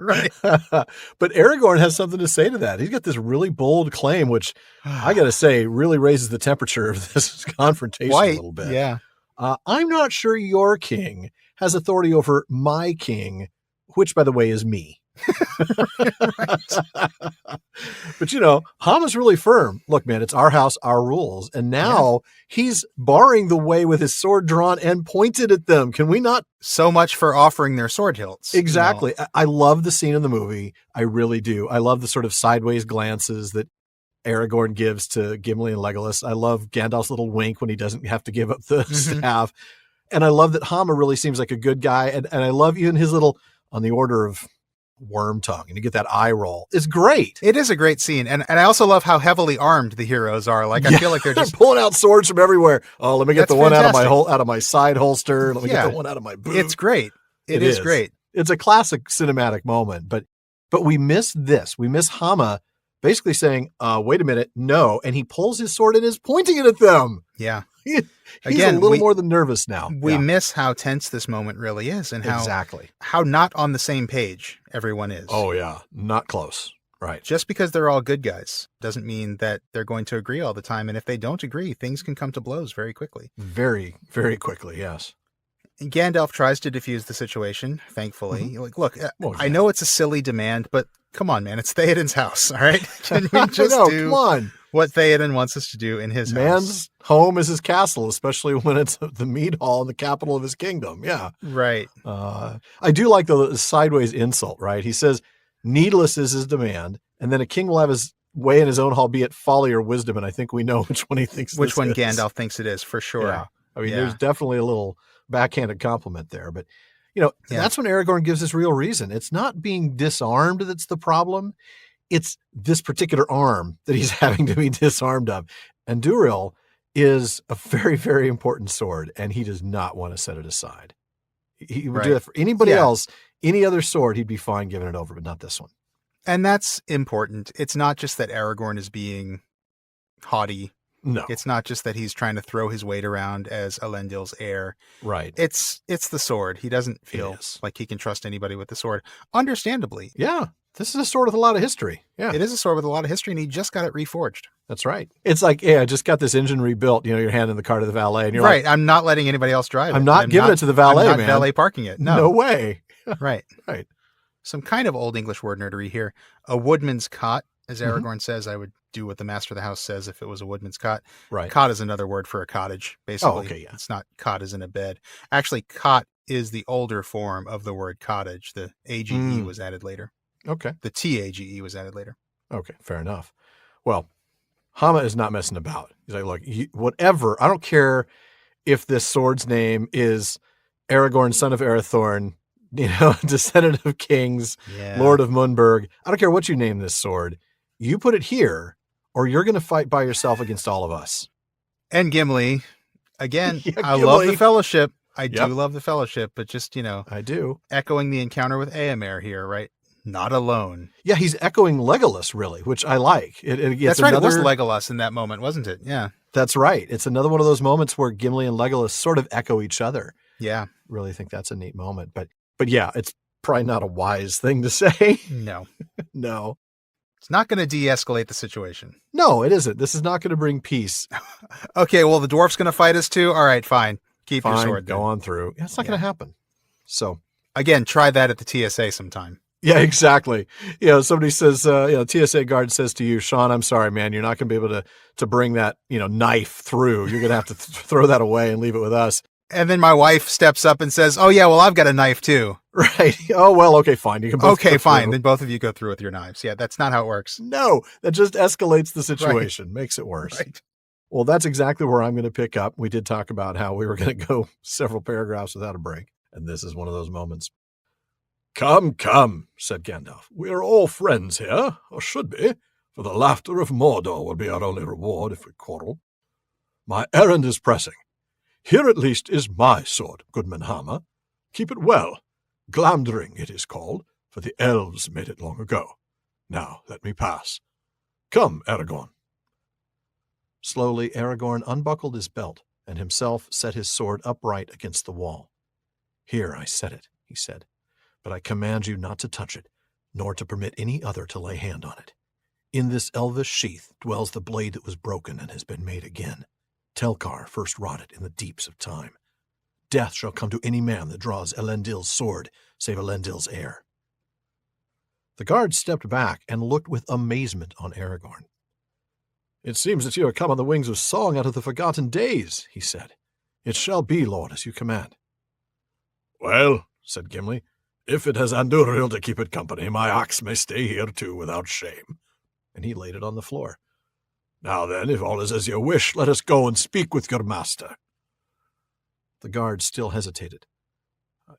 Right. But Aragorn has something to say to that. He's got this really bold claim, which I got to say really raises the temperature of this confrontation a little bit. Yeah. I'm not sure your king has authority over my king, which, by the way, is me. But, Hama's really firm. Look, man, it's our house, our rules. And now he's barring the way with his sword drawn and pointed at them. Can we not? So much for offering their sword hilts. Exactly. I love the scene in the movie. I really do. I love the sort of sideways glances that Aragorn gives to Gimli and Legolas. I love Gandalf's little wink when he doesn't have to give up the staff. And I love that Hama really seems like a good guy. And I love even his little on the order of worm tongue, and you get that eye roll. It's great. It is a great scene. And I also love how heavily armed the heroes are. Like, I feel like they're just pulling out swords from everywhere. Oh, let me get the one fantastic. out of my side holster. Let me get the one out of my boot. It's great. It is great. It's a classic cinematic moment, but we miss this. We miss Hama basically saying, wait a minute, no. And he pulls his sword and is pointing it at them. Yeah. He's Again, a little more than nervous now. We miss how tense this moment really is and how exactly how not on the same page everyone is. Oh, yeah. Not close. Right. Just because they're all good guys doesn't mean that they're going to agree all the time. And if they don't agree, things can come to blows very quickly. Very, very quickly, yes. And Gandalf tries to defuse the situation, thankfully. Like, look, Well, I yeah. know it's a silly demand, but come on, man. It's Théoden's house, all right? Can we I just know, do come on. what Théoden wants us to do in his house? Man's home is his castle, especially when it's the mead hall in the capital of his kingdom. Yeah. Right. I do like the sideways insult, right? He says, needless is his demand, and then a king will have his way in his own hall, be it folly or wisdom, and I think we know which one he thinks Which this one is. Gandalf thinks it is, for sure. Yeah. I mean, Yeah. there's definitely a little backhanded compliment there, but Yeah. that's when Aragorn gives his real reason. It's not being disarmed that's the problem. It's this particular arm that he's having to be disarmed of. And Duril is a very, very important sword, and he does not want to set it aside. He would do Right. that for anybody Yeah. else, any other sword, he'd be fine giving it over, but not this one. And that's important. It's not just that Aragorn is being haughty. No. It's not just that he's trying to throw his weight around as Elendil's heir. Right. It's the sword. He doesn't feel is. like he can trust anybody with the sword. Understandably. Yeah. This is a sword with a lot of history. Yeah. It is a sword with a lot of history, and he just got it reforged. That's right. It's like, hey, I just got this engine rebuilt. You're handing the car to the valet, and you're Right. like, I'm not letting anybody else drive it. I'm not giving it to the valet, I'm not man. valet parking it. No No. way. Right. Right. Some kind of old English word nerdery here. A woodman's cot, as Mhm. Aragorn says. I would do what the master of the house says if it was a woodman's cot. Right. Cot is another word for a cottage, basically. Oh, okay, yeah. It's not cot as in a bed. Actually, cot is the older form of the word cottage. The AGE was added later. Okay. The TAGE was added later. Okay. Fair enough. Well, Hama is not messing about. He's like, look, whatever. I don't care if this sword's name is Aragorn, son of Arathorn, descendant of kings, Yeah. Lord of Munberg. I don't care what you name this sword. You put it here, or you're going to fight by yourself against all of us. And Gimli, again, Yeah, I love the Gimli. Fellowship. I Yep. do love the Fellowship, but just, I do. echoing the encounter with Éomer here, right? Not alone. Yeah, he's echoing Legolas, really, which I like. That's right. It was Legolas in that moment, wasn't it? Yeah. That's right. It's another one of those moments where Gimli and Legolas sort of echo each other. Yeah. Really think that's a neat moment. But yeah, it's probably not a wise thing to say. No. No. It's not going to de-escalate the situation. No, it isn't. This is not going to bring peace. Okay, well, the dwarf's going to fight us too? All right, fine. Keep your Fine, sword. go then. on through. Yeah, it's not going to happen. So, Again, try that at the TSA sometime. yeah, exactly. Somebody says, TSA guard says to you, Shawn, I'm sorry, man, you're not going to be able to bring that, knife through. You're going to have to throw that away and leave it with us. And then my wife steps up and says, oh, yeah, well, I've got a knife too. Right. Oh, well, okay, fine. You can both Okay, go fine. through. Then both of you go through with your knives. Yeah, that's not how it works. No, that just escalates the situation, makes it worse. Right. Well, that's exactly where I'm going to pick up. We did talk about how we were going to go several paragraphs without a break, and this is one of those moments. Come, come, said Gandalf. We are all friends here, or should be, for the laughter of Mordor will be our only reward if we quarrel. My errand is pressing. Here at least is my sword, Goodman Hammer. Keep it well. Glamdring it is called, for the elves made it long ago. Now let me pass. Come, Aragorn. Slowly Aragorn unbuckled his belt, and himself set his sword upright against the wall. Here I set it, he said, but I command you not to touch it, nor to permit any other to lay hand on it. In this elvish sheath dwells the blade that was broken and has been made again. Telkar first wrought it in the deeps of time. Death shall come to any man that draws Elendil's sword, save Elendil's heir. The guard stepped back and looked with amazement on Aragorn. It seems that you are come on the wings of song out of the forgotten days, he said. It shall be, Lord, as you command. Well, said Gimli, if it has Andúril to keep it company, my axe may stay here too without shame. And he laid it on the floor. Now then, if all is as you wish, let us go and speak with your master. The guard still hesitated.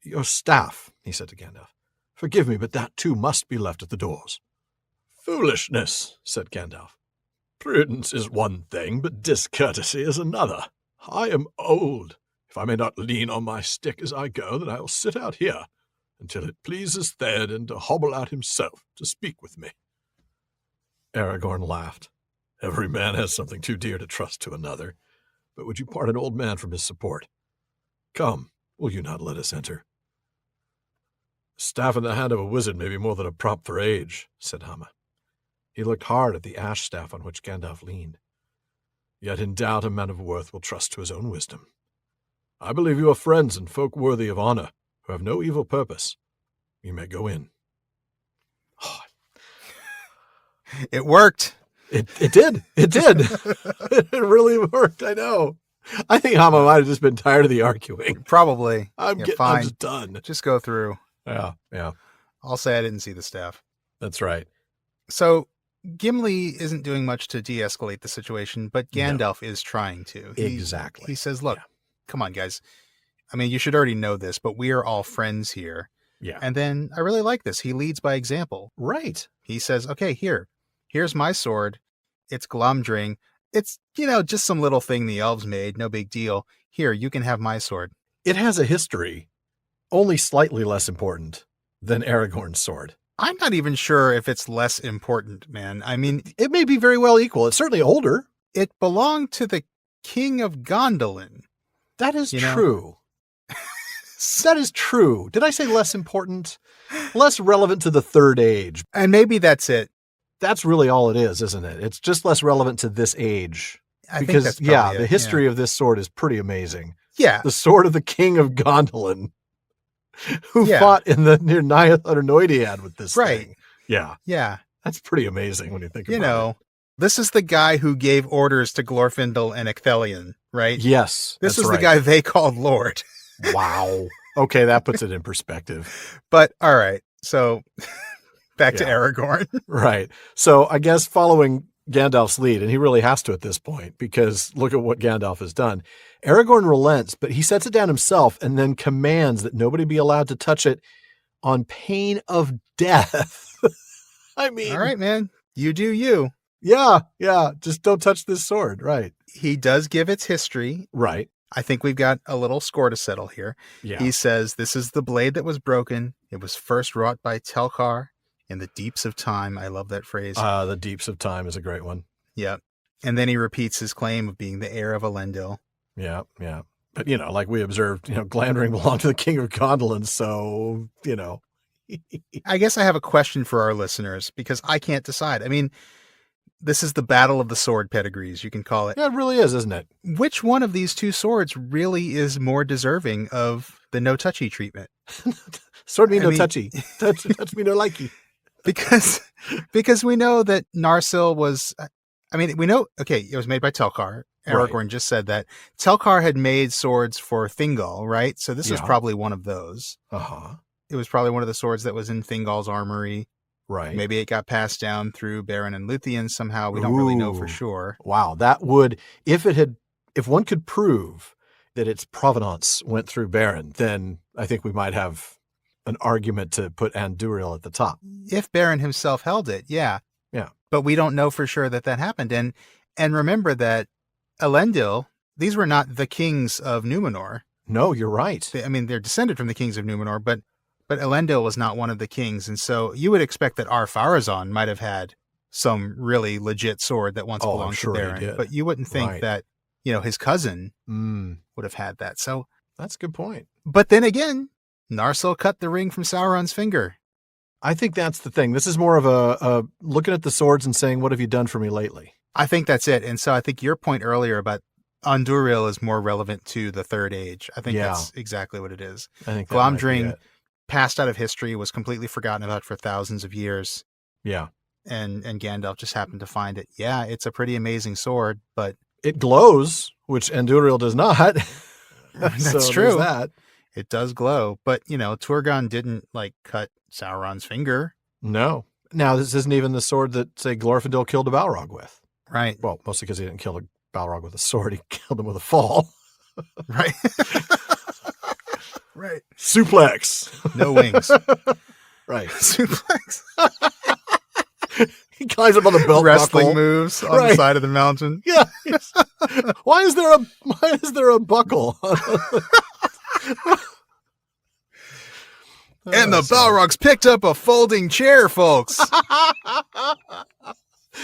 Your staff, he said to Gandalf. Forgive me, but that too must be left at the doors. Foolishness, said Gandalf. Prudence is one thing, but discourtesy is another. I am old. If I may not lean on my stick as I go, then I will sit out here until it pleases Théoden to hobble out himself to speak with me. Aragorn laughed. Every man has something too dear to trust to another, but would you part an old man from his support? Come, will you not let us enter? A staff in the hand of a wizard may be more than a prop for age, said Hama. He looked hard at the ash staff on which Gandalf leaned. Yet in doubt a man of worth will trust to his own wisdom. I believe you are friends and folk worthy of honor, who have no evil purpose. You may go in. Oh, It worked. It did. It did. It really worked. I know. I think Hama might have just been tired of the arguing. Probably. I'm fine. just done. Just go through. Yeah. I'll say I didn't see the staff. That's right. So Gimli isn't doing much to de-escalate the situation, but Gandalf is trying to. Exactly. He says, look, come on, guys. I mean, you should already know this, but we are all friends here. Yeah. And then I really like this. He leads by example. Right. He says, okay, here's my sword. It's Glumdring. It's, just some little thing the elves made. No big deal. Here, you can have my sword. It has a history, only slightly less important than Aragorn's sword. I'm not even sure if it's less important, man. I mean, it may be very well equal. It's certainly older. It belonged to the King of Gondolin. That is true. That is true. Did I say less important? Less relevant to the Third Age. And maybe that's it. That's really all it is, isn't it? It's just less relevant to this age. I think that's probably the history of this sword is pretty amazing. Yeah. The sword of the King of Gondolin, who fought in the near Naiath Noediad with this thing. Yeah. Yeah. That's pretty amazing when you think about it. This is the guy who gave orders to Glorfindel and Ecthelion, right? Yes. This is the guy they called Lord. Wow. Okay, that puts it in perspective. But, all right. So, back to Aragorn. Right. So, I guess following Gandalf's lead, and he really has to at this point, because look at what Gandalf has done. Aragorn relents, but he sets it down himself and then commands that nobody be allowed to touch it on pain of death. I mean... All right, man. You do you. Yeah. Just don't touch this sword. Right. He does give its history. Right. I think we've got a little score to settle here. Yeah. He says, this is the blade that was broken. It was first wrought by Telkar in the deeps of time. I love that phrase. The deeps of time is a great one. Yeah. And then he repeats his claim of being the heir of Elendil. Yeah. But, like we observed, Glamdring belonged to the King of Gondolin, so, I guess I have a question for our listeners, because I can't decide. I mean, this is the battle of the sword pedigrees, you can call it. Yeah, it really is, isn't it? Which one of these two swords really is more deserving of the no-touchy treatment? Sword me no touchy. Touch me no likey. Because we know that Narsil was... we know... Okay, it was made by Telkar. Aragorn just said that. Telkar had made swords for Thingol, right? So this was probably one of those. Uh-huh. It was probably one of the swords that was in Thingol's armory. Right. Maybe it got passed down through Beren and Luthien somehow. We don't really know for sure. Wow. That would, if one could prove that its provenance went through Beren, then I think we might have an argument to put Andúril at the top. If Beren himself held it, yeah. Yeah. But we don't know for sure that happened. And remember that Elendil, these were not the kings of Númenor. No, you're right. They're descended from the kings of Númenor, but Elendil was not one of the kings. And so you would expect that Ar-Pharazôn might have had some really legit sword that once belonged to Beren. But you wouldn't think that, his cousin would have had that. So that's a good point. But then again, Narsil cut the ring from Sauron's finger. I think that's the thing. This is more of a looking at the swords and saying, what have you done for me lately? I think that's it. And so I think your point earlier about Andúril is more relevant to the Third Age. I think that's exactly what it is. I think Glomdring passed out of history, was completely forgotten about for thousands of years. Yeah. And Gandalf just happened to find it. Yeah, it's a pretty amazing sword, but it glows, which Andúril does not. That's true. It does glow, but Turgon didn't cut Sauron's finger. No. Now this isn't even the sword that, say, Glorfindel killed a Balrog with. Right. Well, mostly because he didn't kill a Balrog with a sword. He killed him with a fall. Right. Right. Suplex. No wings. Right. Suplex. He climbs up on the belt wrestling buckle. Moves on the side of the mountain. Yeah. Why is there a buckle? And the Balrogs picked up a folding chair, folks.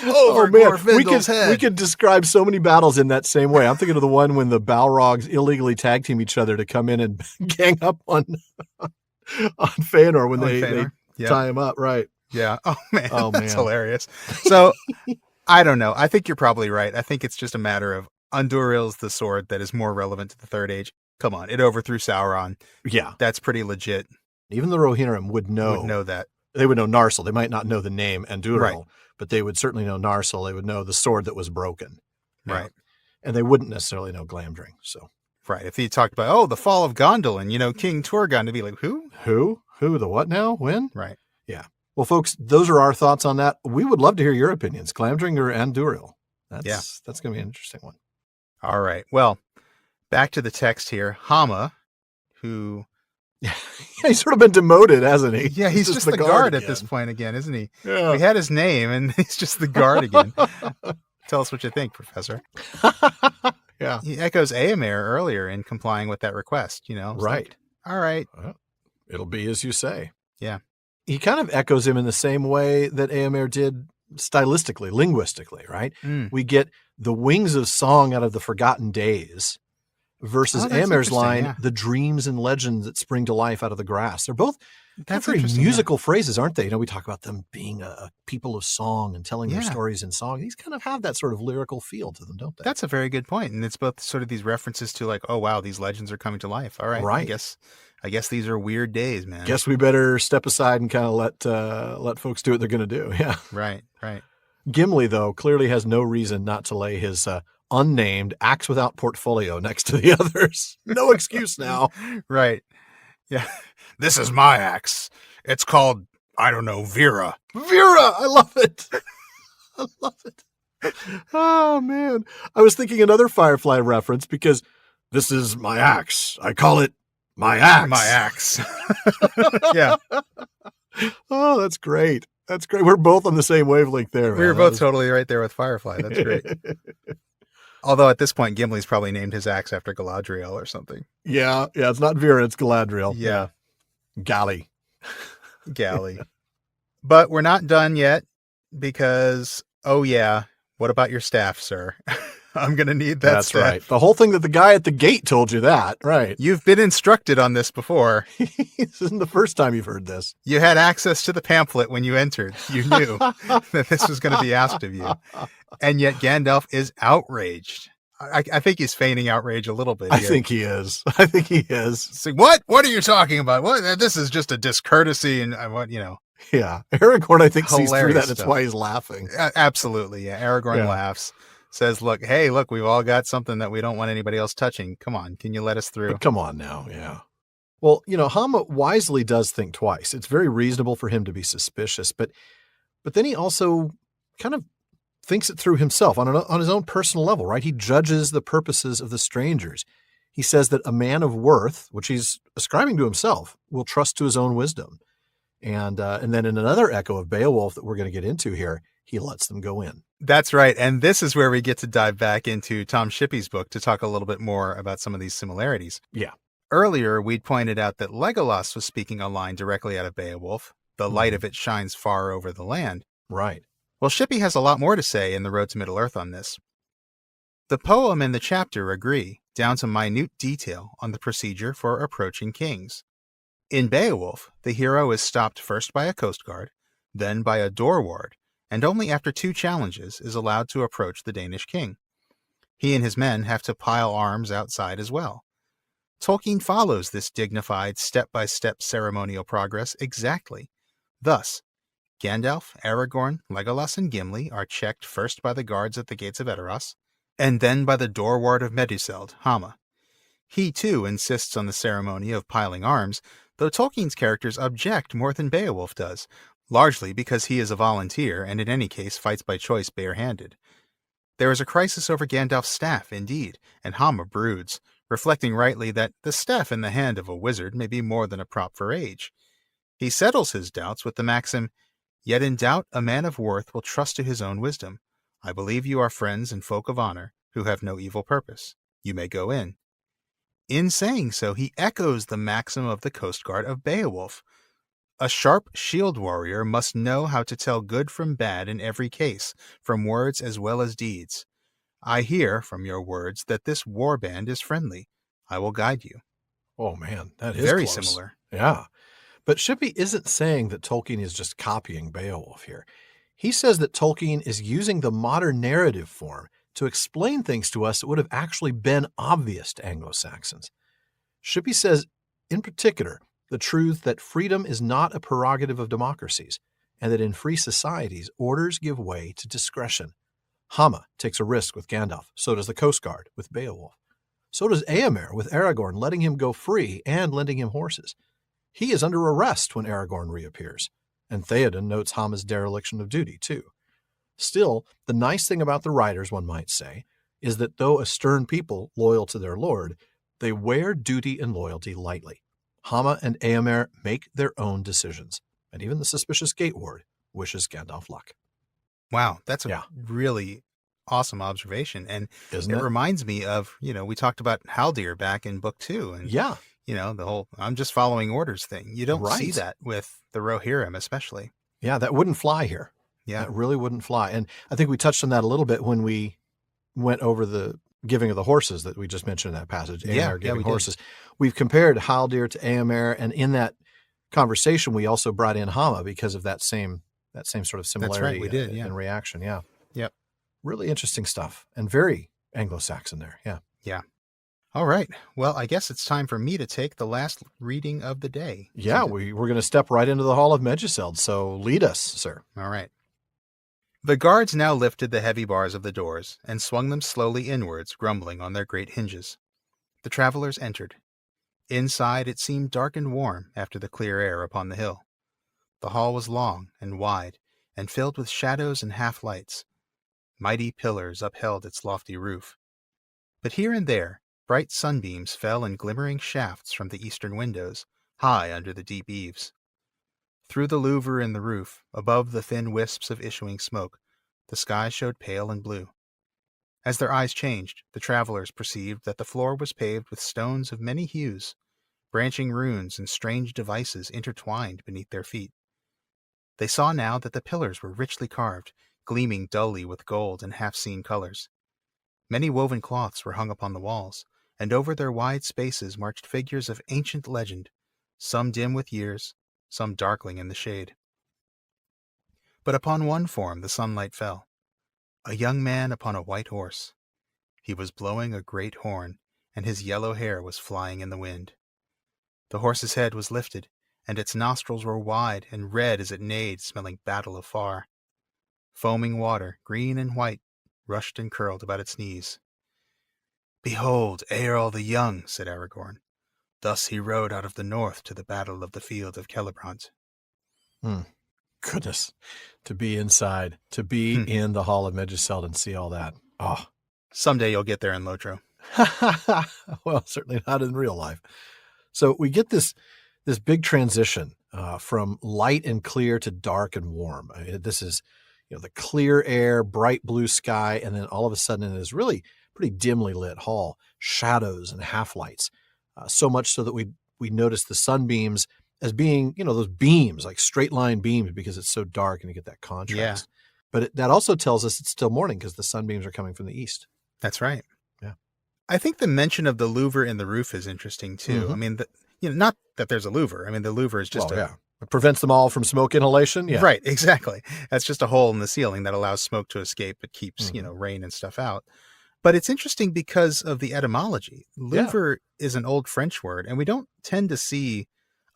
Over Glorfindel's head. We could describe so many battles in that same way. I'm thinking of the one when the Balrogs illegally tag team each other to come in and gang up on Fëanor when they tie him up. Right. Yeah. Oh, man. Oh, That's man. hilarious. So, I don't know. I think you're probably right. I think it's just a matter of Unduril's the sword that is more relevant to the Third Age. Come on. It overthrew Sauron. Yeah. That's pretty legit. Even the Rohirrim would know that. They would know Narsil. They might not know the name Andúril, Right. but they would certainly know Narsil. They would know the sword that was broken. Right. And they wouldn't necessarily know Glamdring. So, right. If he talked about, the fall of Gondolin, King Turgon, to be like, who? Who? The what now? When? Right. Yeah. Well, folks, those are our thoughts on that. We would love to hear your opinions. Glamdring or Andúril? That's going to be an interesting one. All right. Well, back to the text here. Hama, who... he's sort of been demoted, hasn't he? Yeah, he's just the guard at this point again, isn't he? Yeah. We had his name, and he's just the guard again. Tell us what you think, Professor. Yeah. He echoes Éomer earlier in complying with that request, It's right. like, all right. Well, it'll be as you say. Yeah. He kind of echoes him in the same way that Éomer did stylistically, linguistically, right? We get the wings of song out of the forgotten days versus Éomer's line, the dreams and legends that spring to life out of the grass. They're both very musical phrases, aren't they? We talk about them being a people of song and telling their stories in song. These kind of have that sort of lyrical feel to them, don't they? That's a very good point. And it's both sort of these references to like, oh, wow, these legends are coming to life. All right. Right. I guess these are weird days, man. Guess we better step aside and kind of let folks do what they're going to do. Yeah. Right. Gimli, though, clearly has no reason not to lay his unnamed axe without portfolio next to the others. No excuse now. Right. Yeah. This is my axe. It's called, I don't know, Vera. Vera! I love it. I love it. Oh, man. I was thinking another Firefly reference because this is my axe. I call it my axe. My axe. Yeah. Oh, that's great. That's great. We're both on the same wavelength there. We were both totally right there with Firefly. That's great. Although at this point, Gimli's probably named his axe after Galadriel or something. Yeah. It's not Vera, it's Galadriel. Yeah. Galley. But we're not done yet because, what about your staff, sir? I'm going to need that That's staff. right. The whole thing that the guy at the gate told you that, right? You've been instructed on this before. This isn't the first time you've heard this. You had access to the pamphlet when you entered. You knew that this was going to be asked of you. And yet Gandalf is outraged. I think he's feigning outrage a little bit here. I think he is. It's like, what? What are you talking about? What? This is just a discourtesy and what, Yeah. Aragorn, I think, sees through that. Stuff. That's why he's laughing. Absolutely. Yeah. Aragorn laughs. Says, look, we've all got something that we don't want anybody else touching. Come on, can you let us through? But come on now, yeah. Well, Hama wisely does think twice. It's very reasonable for him to be suspicious, but then he also kind of thinks it through himself on his own personal level, right? He judges the purposes of the strangers. He says that a man of worth, which he's ascribing to himself, will trust to his own wisdom. And then in another echo of Beowulf that we're going to get into here, he lets them go in. That's right. And this is where we get to dive back into Tom Shippey's book to talk a little bit more about some of these similarities. Yeah. Earlier, we'd pointed out that Legolas was speaking a line directly out of Beowulf. The light of it shines far over the land. Right. Well, Shippey has a lot more to say in The Road to Middle-earth on this. The poem and the chapter agree, down to minute detail, on the procedure for approaching kings. In Beowulf, the hero is stopped first by a coast guard, then by a door ward, and only after 2 challenges is allowed to approach the Danish king. He and his men have to pile arms outside as well. Tolkien follows this dignified step-by-step ceremonial progress exactly. Thus, Gandalf, Aragorn, Legolas, and Gimli are checked first by the guards at the gates of Edoras, and then by the door ward of Meduseld, Hama. He, too, insists on the ceremony of piling arms, though Tolkien's characters object more than Beowulf does, largely because he is a volunteer and in any case fights by choice barehanded. There is a crisis over Gandalf's staff, indeed, and Hama broods, reflecting rightly that the staff in the hand of a wizard may be more than a prop for age. He settles his doubts with the maxim, "Yet in doubt a man of worth will trust to his own wisdom. I believe you are friends and folk of honor, who have no evil purpose. You may go in." In saying so, he echoes the maxim of the coast guard of Beowulf. A sharp shield warrior must know how to tell good from bad in every case, from words as well as deeds. I hear, from your words, that this war band is friendly. I will guide you. Oh, man, that is very close. similar. Yeah. But Shippey isn't saying that Tolkien is just copying Beowulf here. He says that Tolkien is using the modern narrative form to explain things to us that would have actually been obvious to Anglo-Saxons. Shippey says, in particular, the truth that freedom is not a prerogative of democracies, and that in free societies, orders give way to discretion. Hama takes a risk with Gandalf, so does the Coast Guard with Beowulf. So does Eomer with Aragorn, letting him go free and lending him horses. He is under arrest when Aragorn reappears, and Théoden notes Hama's dereliction of duty, too. Still, the nice thing about the writers, one might say, is that though a stern people loyal to their lord, they wear duty and loyalty lightly. Hama and Eomer make their own decisions, and even the suspicious gate ward wishes Gandalf luck. Wow, that's a really awesome observation. And Isn't it? Reminds me of, we talked about Haldir back in book 2. And, the whole I'm just following orders thing. You don't see that with the Rohirrim, especially. Yeah, that wouldn't fly here. Yeah. That really wouldn't fly. And I think we touched on that a little bit when we went over the giving of the horses that we just mentioned in that passage. Eomer giving horses. We've compared Haldir to Eomer, and in that conversation, we also brought in Hama because of that same sort of similarity. That's right, we did, in reaction. Yeah. Yep. Really interesting stuff, and very Anglo-Saxon there. Yeah. Yeah. All right. Well, I guess it's time for me to take the last reading of the day. Yeah, we're going to step right into the Hall of Meduseld, so lead us, sir. All right. The guards now lifted the heavy bars of the doors and swung them slowly inwards, grumbling on their great hinges. The travelers entered. Inside it seemed dark and warm after the clear air upon the hill. The hall was long and wide and filled with shadows and half-lights. Mighty pillars upheld its lofty roof. But here and there, bright sunbeams fell in glimmering shafts from the eastern windows, high under the deep eaves. Through the louver in the roof, above the thin wisps of issuing smoke, the sky showed pale and blue. As their eyes changed, the travelers perceived that the floor was paved with stones of many hues, branching runes and strange devices intertwined beneath their feet. They saw now that the pillars were richly carved, gleaming dully with gold and half-seen colors. Many woven cloths were hung upon the walls, and over their wide spaces marched figures of ancient legend, some dim with years, some darkling in the shade. But upon one form the sunlight fell, a young man upon a white horse. He was blowing a great horn, and his yellow hair was flying in the wind. The horse's head was lifted, and its nostrils were wide and red as it neighed, smelling battle afar. Foaming water, green and white, rushed and curled about its knees. "Behold, Eorl the Young," said Aragorn. "Thus he rode out of the north to the battle of the field of Celebrant." Goodness, to be inside, to be in the Hall of Meduseld and see all that. Oh, someday you'll get there in Lotro. Well, certainly not in real life. So we get this big transition from light and clear to dark and warm. This is, the clear air, bright blue sky, and then all of a sudden in this really pretty dimly lit hall, shadows and half-lights. So much so that we notice the sunbeams as being, those beams, like straight line beams, because it's so dark and you get that contrast. Yeah. But that also tells us it's still morning because the sunbeams are coming from the east. That's right. Yeah. I think the mention of the louver in the roof is interesting too. Mm-hmm. I mean, not that there's a louver. I mean, the louver is just it prevents them all from smoke inhalation. Yeah. Right. Exactly. That's just a hole in the ceiling that allows smoke to escape, but keeps, rain and stuff out. But it's interesting because of the etymology. Louver is an old French word, and we don't tend to see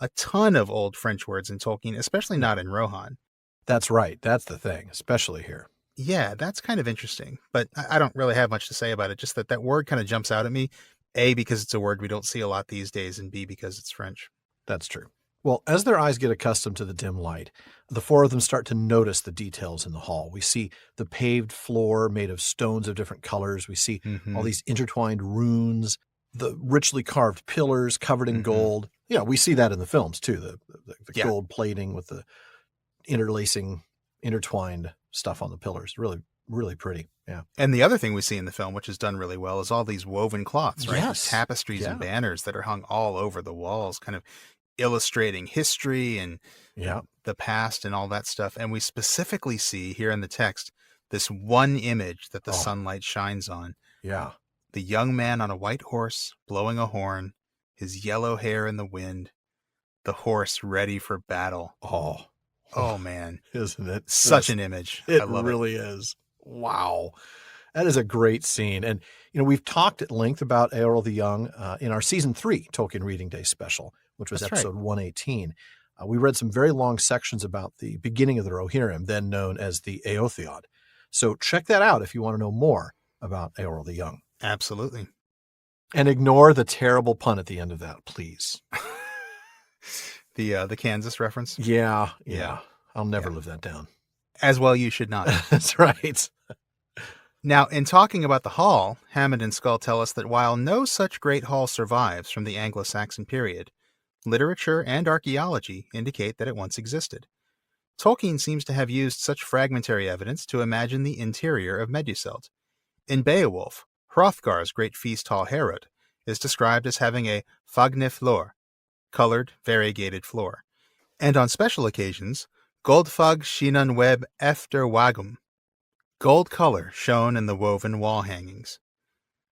a ton of old French words in Tolkien, especially not in Rohan. That's right. That's the thing, especially here. Yeah, that's kind of interesting. But I don't really have much to say about it. Just that word kind of jumps out at me. A, because it's a word we don't see a lot these days, and B, because it's French. That's true. Well, as their eyes get accustomed to the dim light, the four of them start to notice the details in the hall. We see the paved floor made of stones of different colors. We see all these intertwined runes, the richly carved pillars covered in gold. Yeah, we see that in the films too, the gold plating with the intertwined stuff on the pillars. Really, really pretty. Yeah. And the other thing we see in the film, which is done really well, is all these woven cloths, right? Yes. These tapestries and banners that are hung all over the walls, kind of illustrating history and the past and all that stuff. And we specifically see here in the text this one image that the sunlight shines on. Yeah. The young man on a white horse blowing a horn, his yellow hair in the wind. the horse ready for battle. Oh man. Isn't it? Such an image. It I love really is. Wow. That is a great scene. And, we've talked at length about Eorl the Young in our season 3 Tolkien Reading Day special, which was That's episode 118. We read some very long sections about the beginning of the Rohirrim, then known as the Eotheod. So check that out if you want to know more about Eorl the Young. Absolutely. And ignore the terrible pun at the end of that, please. The Kansas reference? Yeah. I'll never live that down. As well you should not. That's right. Now, in talking about the Hall, Hammond and Skull tell us that while no such great hall survives from the Anglo-Saxon period, literature and archaeology indicate that it once existed. Tolkien seems to have used such fragmentary evidence to imagine the interior of Meduseld. In Beowulf, Hrothgar's great feast hall Herod is described as having a fagne floor, colored, variegated floor, and on special occasions, goldfag shinan web efter wagum, gold color shown in the woven wall hangings.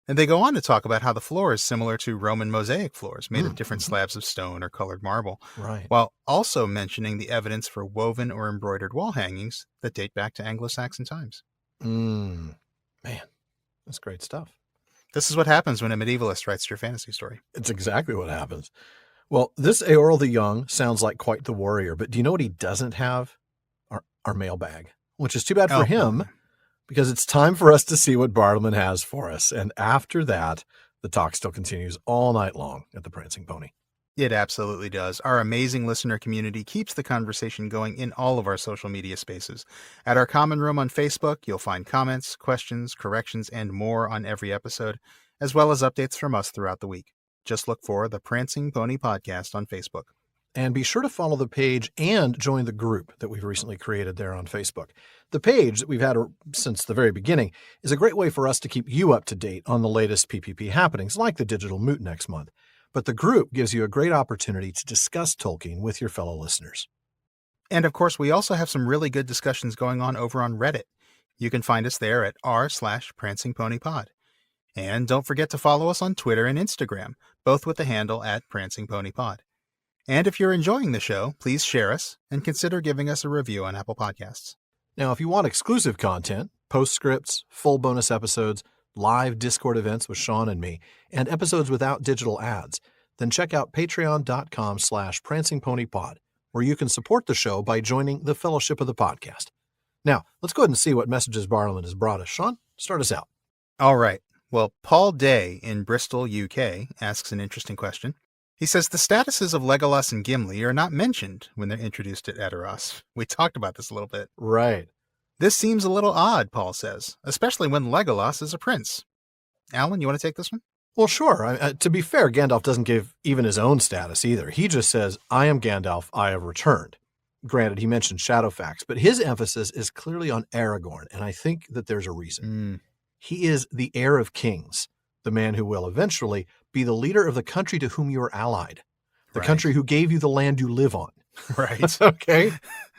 And they go on to talk about how the floor is similar to Roman mosaic floors made of different slabs of stone or colored marble, Right. while also mentioning the evidence for woven or embroidered wall hangings that date back to Anglo-Saxon times. Man, that's great stuff. This is what happens when a medievalist writes your fantasy story. It's exactly what happens. Well, this Eorl the Young sounds like quite the warrior, but do you know what he doesn't have? Our mailbag, which is too bad for him, because it's time for us to see what Bartleman has for us. And after that, the talk still continues all night long at the Prancing Pony. It absolutely does. Our amazing listener community keeps the conversation going in all of our social media spaces. At our common room on Facebook, you'll find comments, questions, corrections, and more on every episode, as well as updates from us throughout the week. Just look for the Prancing Pony Podcast on Facebook. And be sure to follow the page and join the group that we've recently created there on Facebook. The page that we've had since the very beginning is a great way for us to keep you up to date on the latest PPP happenings, like the Digital Moot next month. But the group gives you a great opportunity to discuss Tolkien with your fellow listeners. And of course, we also have some really good discussions going on over on Reddit. You can find us there at r/prancingponypod. And don't forget to follow us on Twitter and Instagram, both with the handle @prancingponypod. And if you're enjoying the show, please share us and consider giving us a review on Apple Podcasts. Now, if you want exclusive content, postscripts, full bonus episodes, live Discord events with Shawn and me, and episodes without digital ads, then check out patreon.com/prancingponypod, where you can support the show by joining the Fellowship of the Podcast. Now, let's go ahead and see what messages Bartleman has brought us. Shawn, start us out. All right. Well, Paul Day in Bristol, UK, asks an interesting question. He says the statuses of Legolas and Gimli are not mentioned when they're introduced at Edoras. We talked about this a little bit. Right. This seems a little odd, Paul says, especially when Legolas is a prince. Alan, you want to take this one? Well, sure. To be fair, Gandalf doesn't give even his own status either. He just says, I am Gandalf, I have returned. Granted, he mentioned Shadowfax, but his emphasis is clearly on Aragorn, and I think that there's a reason. He is the heir of kings, the man who will eventually be the leader of the country to whom you are allied, the country who gave you the land you live on. Right. Okay.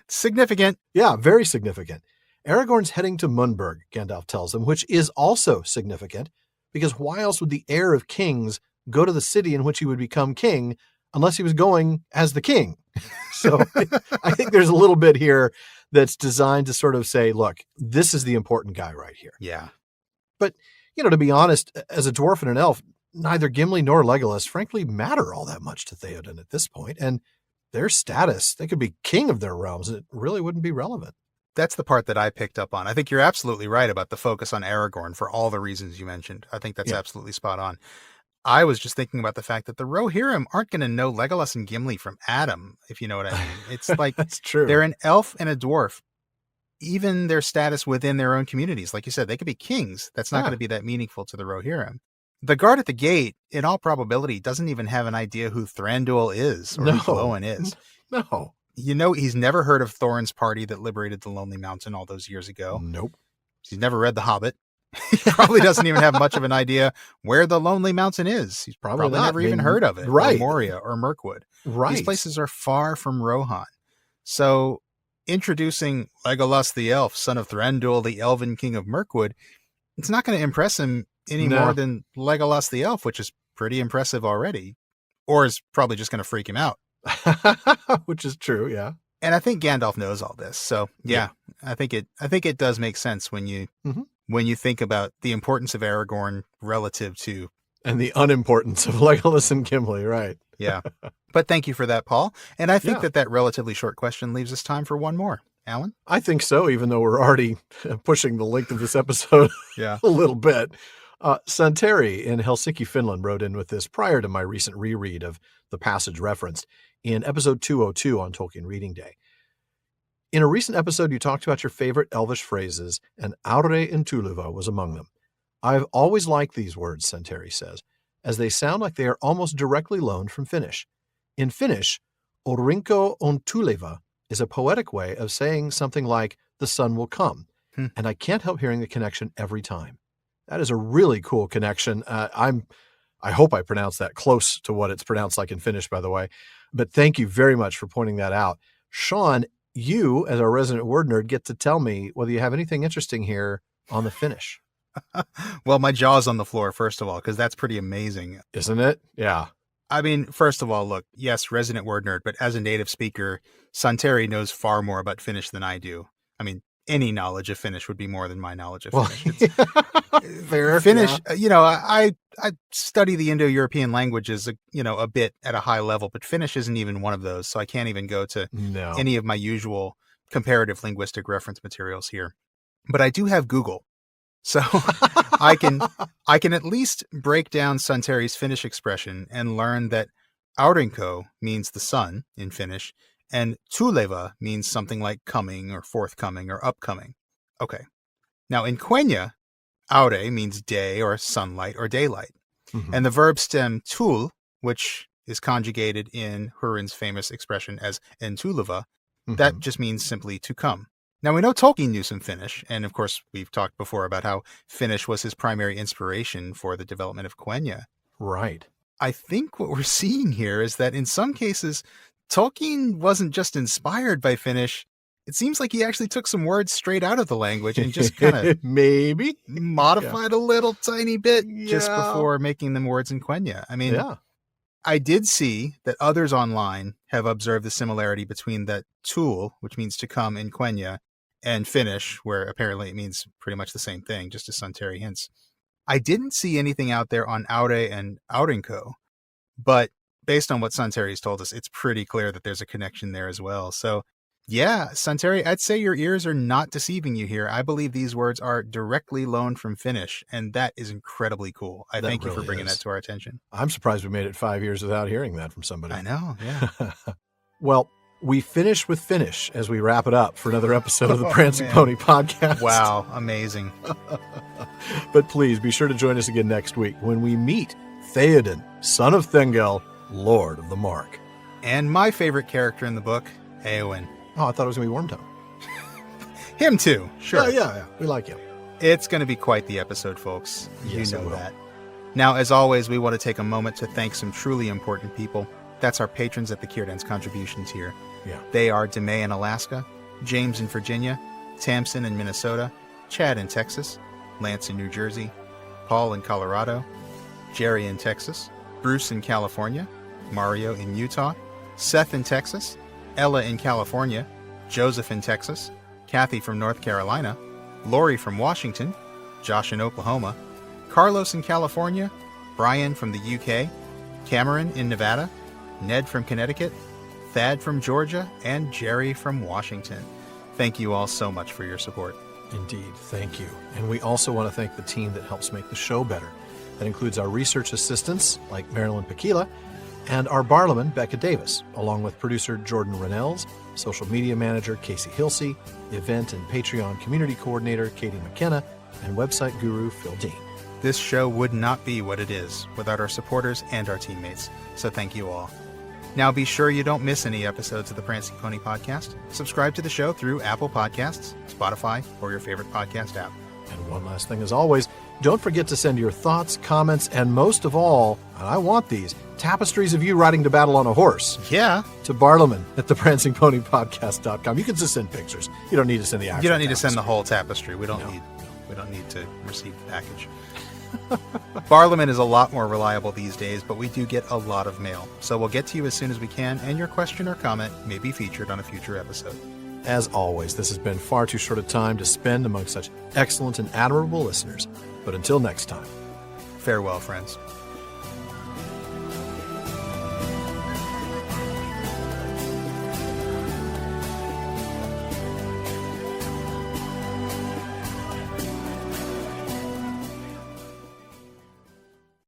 Significant. Yeah, very significant. Aragorn's heading to Mundburg, Gandalf tells them, which is also significant, because why else would the heir of kings go to the city in which he would become king unless he was going as the king? So I think there's a little bit here that's designed to sort of say, look, this is the important guy right here. Yeah. But, to be honest, as a dwarf and an elf, neither Gimli nor Legolas frankly matter all that much to Théoden at this point, and their status, they could be king of their realms, it really wouldn't be relevant. That's the part that I picked up on. I think you're absolutely right about the focus on Aragorn for all the reasons you mentioned. I think that's absolutely spot on. I was just thinking about the fact that the Rohirrim aren't going to know Legolas and Gimli from Adam, if you know what I mean. It's like That's true. They're an elf and a dwarf. Even their status within their own communities, like you said, they could be kings. That's not going to be that meaningful to the Rohirrim. The guard at the gate, in all probability, doesn't even have an idea who Thranduil is or who Glóin is. No. He's never heard of Thorin's party that liberated the Lonely Mountain all those years ago. Nope. He's never read The Hobbit. He probably doesn't even have much of an idea where the Lonely Mountain is. He's probably never even heard of it. Right. Or Moria or Mirkwood. Right. These places are far from Rohan. So introducing Legolas the elf, son of Thranduil, the elven king of Mirkwood, it's not going to impress him any more than Legolas the elf, which is pretty impressive already. Or is probably just going to freak him out. Which is true, yeah. And I think Gandalf knows all this. So yeah. I think it does make sense when you think about the importance of Aragorn relative to and the unimportance of Legolas and Gimli, right? Yeah. But thank you for that, Paul. And I think that relatively short question leaves us time for one more. Alan? I think so, even though we're already pushing the length of this episode a little bit. Santeri in Helsinki, Finland wrote in with this prior to my recent reread of the passage referenced in episode 202 on Tolkien Reading Day. In a recent episode, you talked about your favorite Elvish phrases, and Aure in Tuluva was among them. I've always liked these words, Santeri says, as they sound like they are almost directly loaned from Finnish. In Finnish, Aurinko on Tuleva is a poetic way of saying something like, the sun will come, and I can't help hearing the connection every time. That is a really cool connection. I hope I pronounced that close to what it's pronounced like in Finnish, by the way. But thank you very much for pointing that out. Shawn, you, as our resident word nerd, get to tell me whether you have anything interesting here on the Finnish. Well, my jaw's on the floor, first of all, because that's pretty amazing. Isn't it? Yeah. I mean, first of all, look, yes, resident word nerd, but as a native speaker, Santeri knows far more about Finnish than I do. I mean, any knowledge of Finnish would be more than my knowledge of Finnish. Fair, Finnish, I study the Indo-European languages, a bit at a high level, but Finnish isn't even one of those, so I can't even go to any of my usual comparative linguistic reference materials here. But I do have Google. So I can at least break down Santeri's Finnish expression and learn that Aurinko means the sun in Finnish, and Tuleva means something like coming or forthcoming or upcoming. Okay. Now in Quenya, Aure means day or sunlight or daylight. And the verb stem tul, which is conjugated in Hurin's famous expression as entuleva, that just means simply to come. Now, we know Tolkien knew some Finnish, and of course, we've talked before about how Finnish was his primary inspiration for the development of Quenya. Right. I think what we're seeing here is that in some cases, Tolkien wasn't just inspired by Finnish. It seems like he actually took some words straight out of the language and just kind of maybe modified a little tiny bit just before making them words in Quenya. I mean, I did see that others online have observed the similarity between that tul, which means to come in Quenya, and Finnish, where apparently it means pretty much the same thing, just as Santeri hints. I didn't see anything out there on Aure and Aurinko, but based on what Santeri's told us, it's pretty clear that there's a connection there as well. So yeah, Santeri, I'd say your ears are not deceiving you here. I believe these words are directly loaned from Finnish, and that is incredibly cool. I thank you for bringing that to our attention. I'm surprised we made it 5 years without hearing that from somebody. I know, yeah. Well, we finish with Finnish as we wrap it up for another episode of the Prancing Pony Podcast. Wow, amazing. But please be sure to join us again next week when we meet Théoden, son of Thengel, Lord of the Mark. And my favorite character in the book, Éowyn. Oh, I thought it was going to be Wormtongue. Him too, sure. Yeah, we like him. It's going to be quite the episode, folks. Yes, you know that. Now, as always, we want to take a moment to thank some truly important people. That's our patrons at the Círdan's contributions here. Yeah. They are DeMay in Alaska, James in Virginia, Tamsin in Minnesota, Chad in Texas, Lance in New Jersey, Paul in Colorado, Jerry in Texas, Bruce in California, Mario in Utah, Seth in Texas, Ella in California, Joseph in Texas, Kathy from North Carolina, Lori from Washington, Josh in Oklahoma, Carlos in California, Brian from the UK, Cameron in Nevada, Ned from Connecticut, Thad from Georgia, and Jerry from Washington. Thank you all so much for your support. Indeed, thank you. And we also want to thank the team that helps make the show better. That includes our research assistants, like Marilyn Pakila, and our Barlaman, Becca Davis, along with producer Jordan Rennells, social media manager Casey Hilsey, event and Patreon community coordinator Katie McKenna, and website guru Phil Dean. This show would not be what it is without our supporters and our teammates, so thank you all. Now be sure you don't miss any episodes of the Prancing Pony Podcast. Subscribe to the show through Apple Podcasts, Spotify, or your favorite podcast app. And one last thing as always, don't forget to send your thoughts, comments, and most of all, and I want these, tapestries of you riding to battle on a horse. Yeah. To Barlaman at theprancingponypodcast.com. You can just send pictures. You don't need to send the actual You don't need tapestry. to send the whole tapestry. We don't need to receive the package. Parliament is a lot more reliable these days, but we do get a lot of mail. So we'll get to you as soon as we can, and your question or comment may be featured on a future episode. As always, this has been far too short a time to spend among such excellent and admirable listeners. But until next time. Farewell, friends.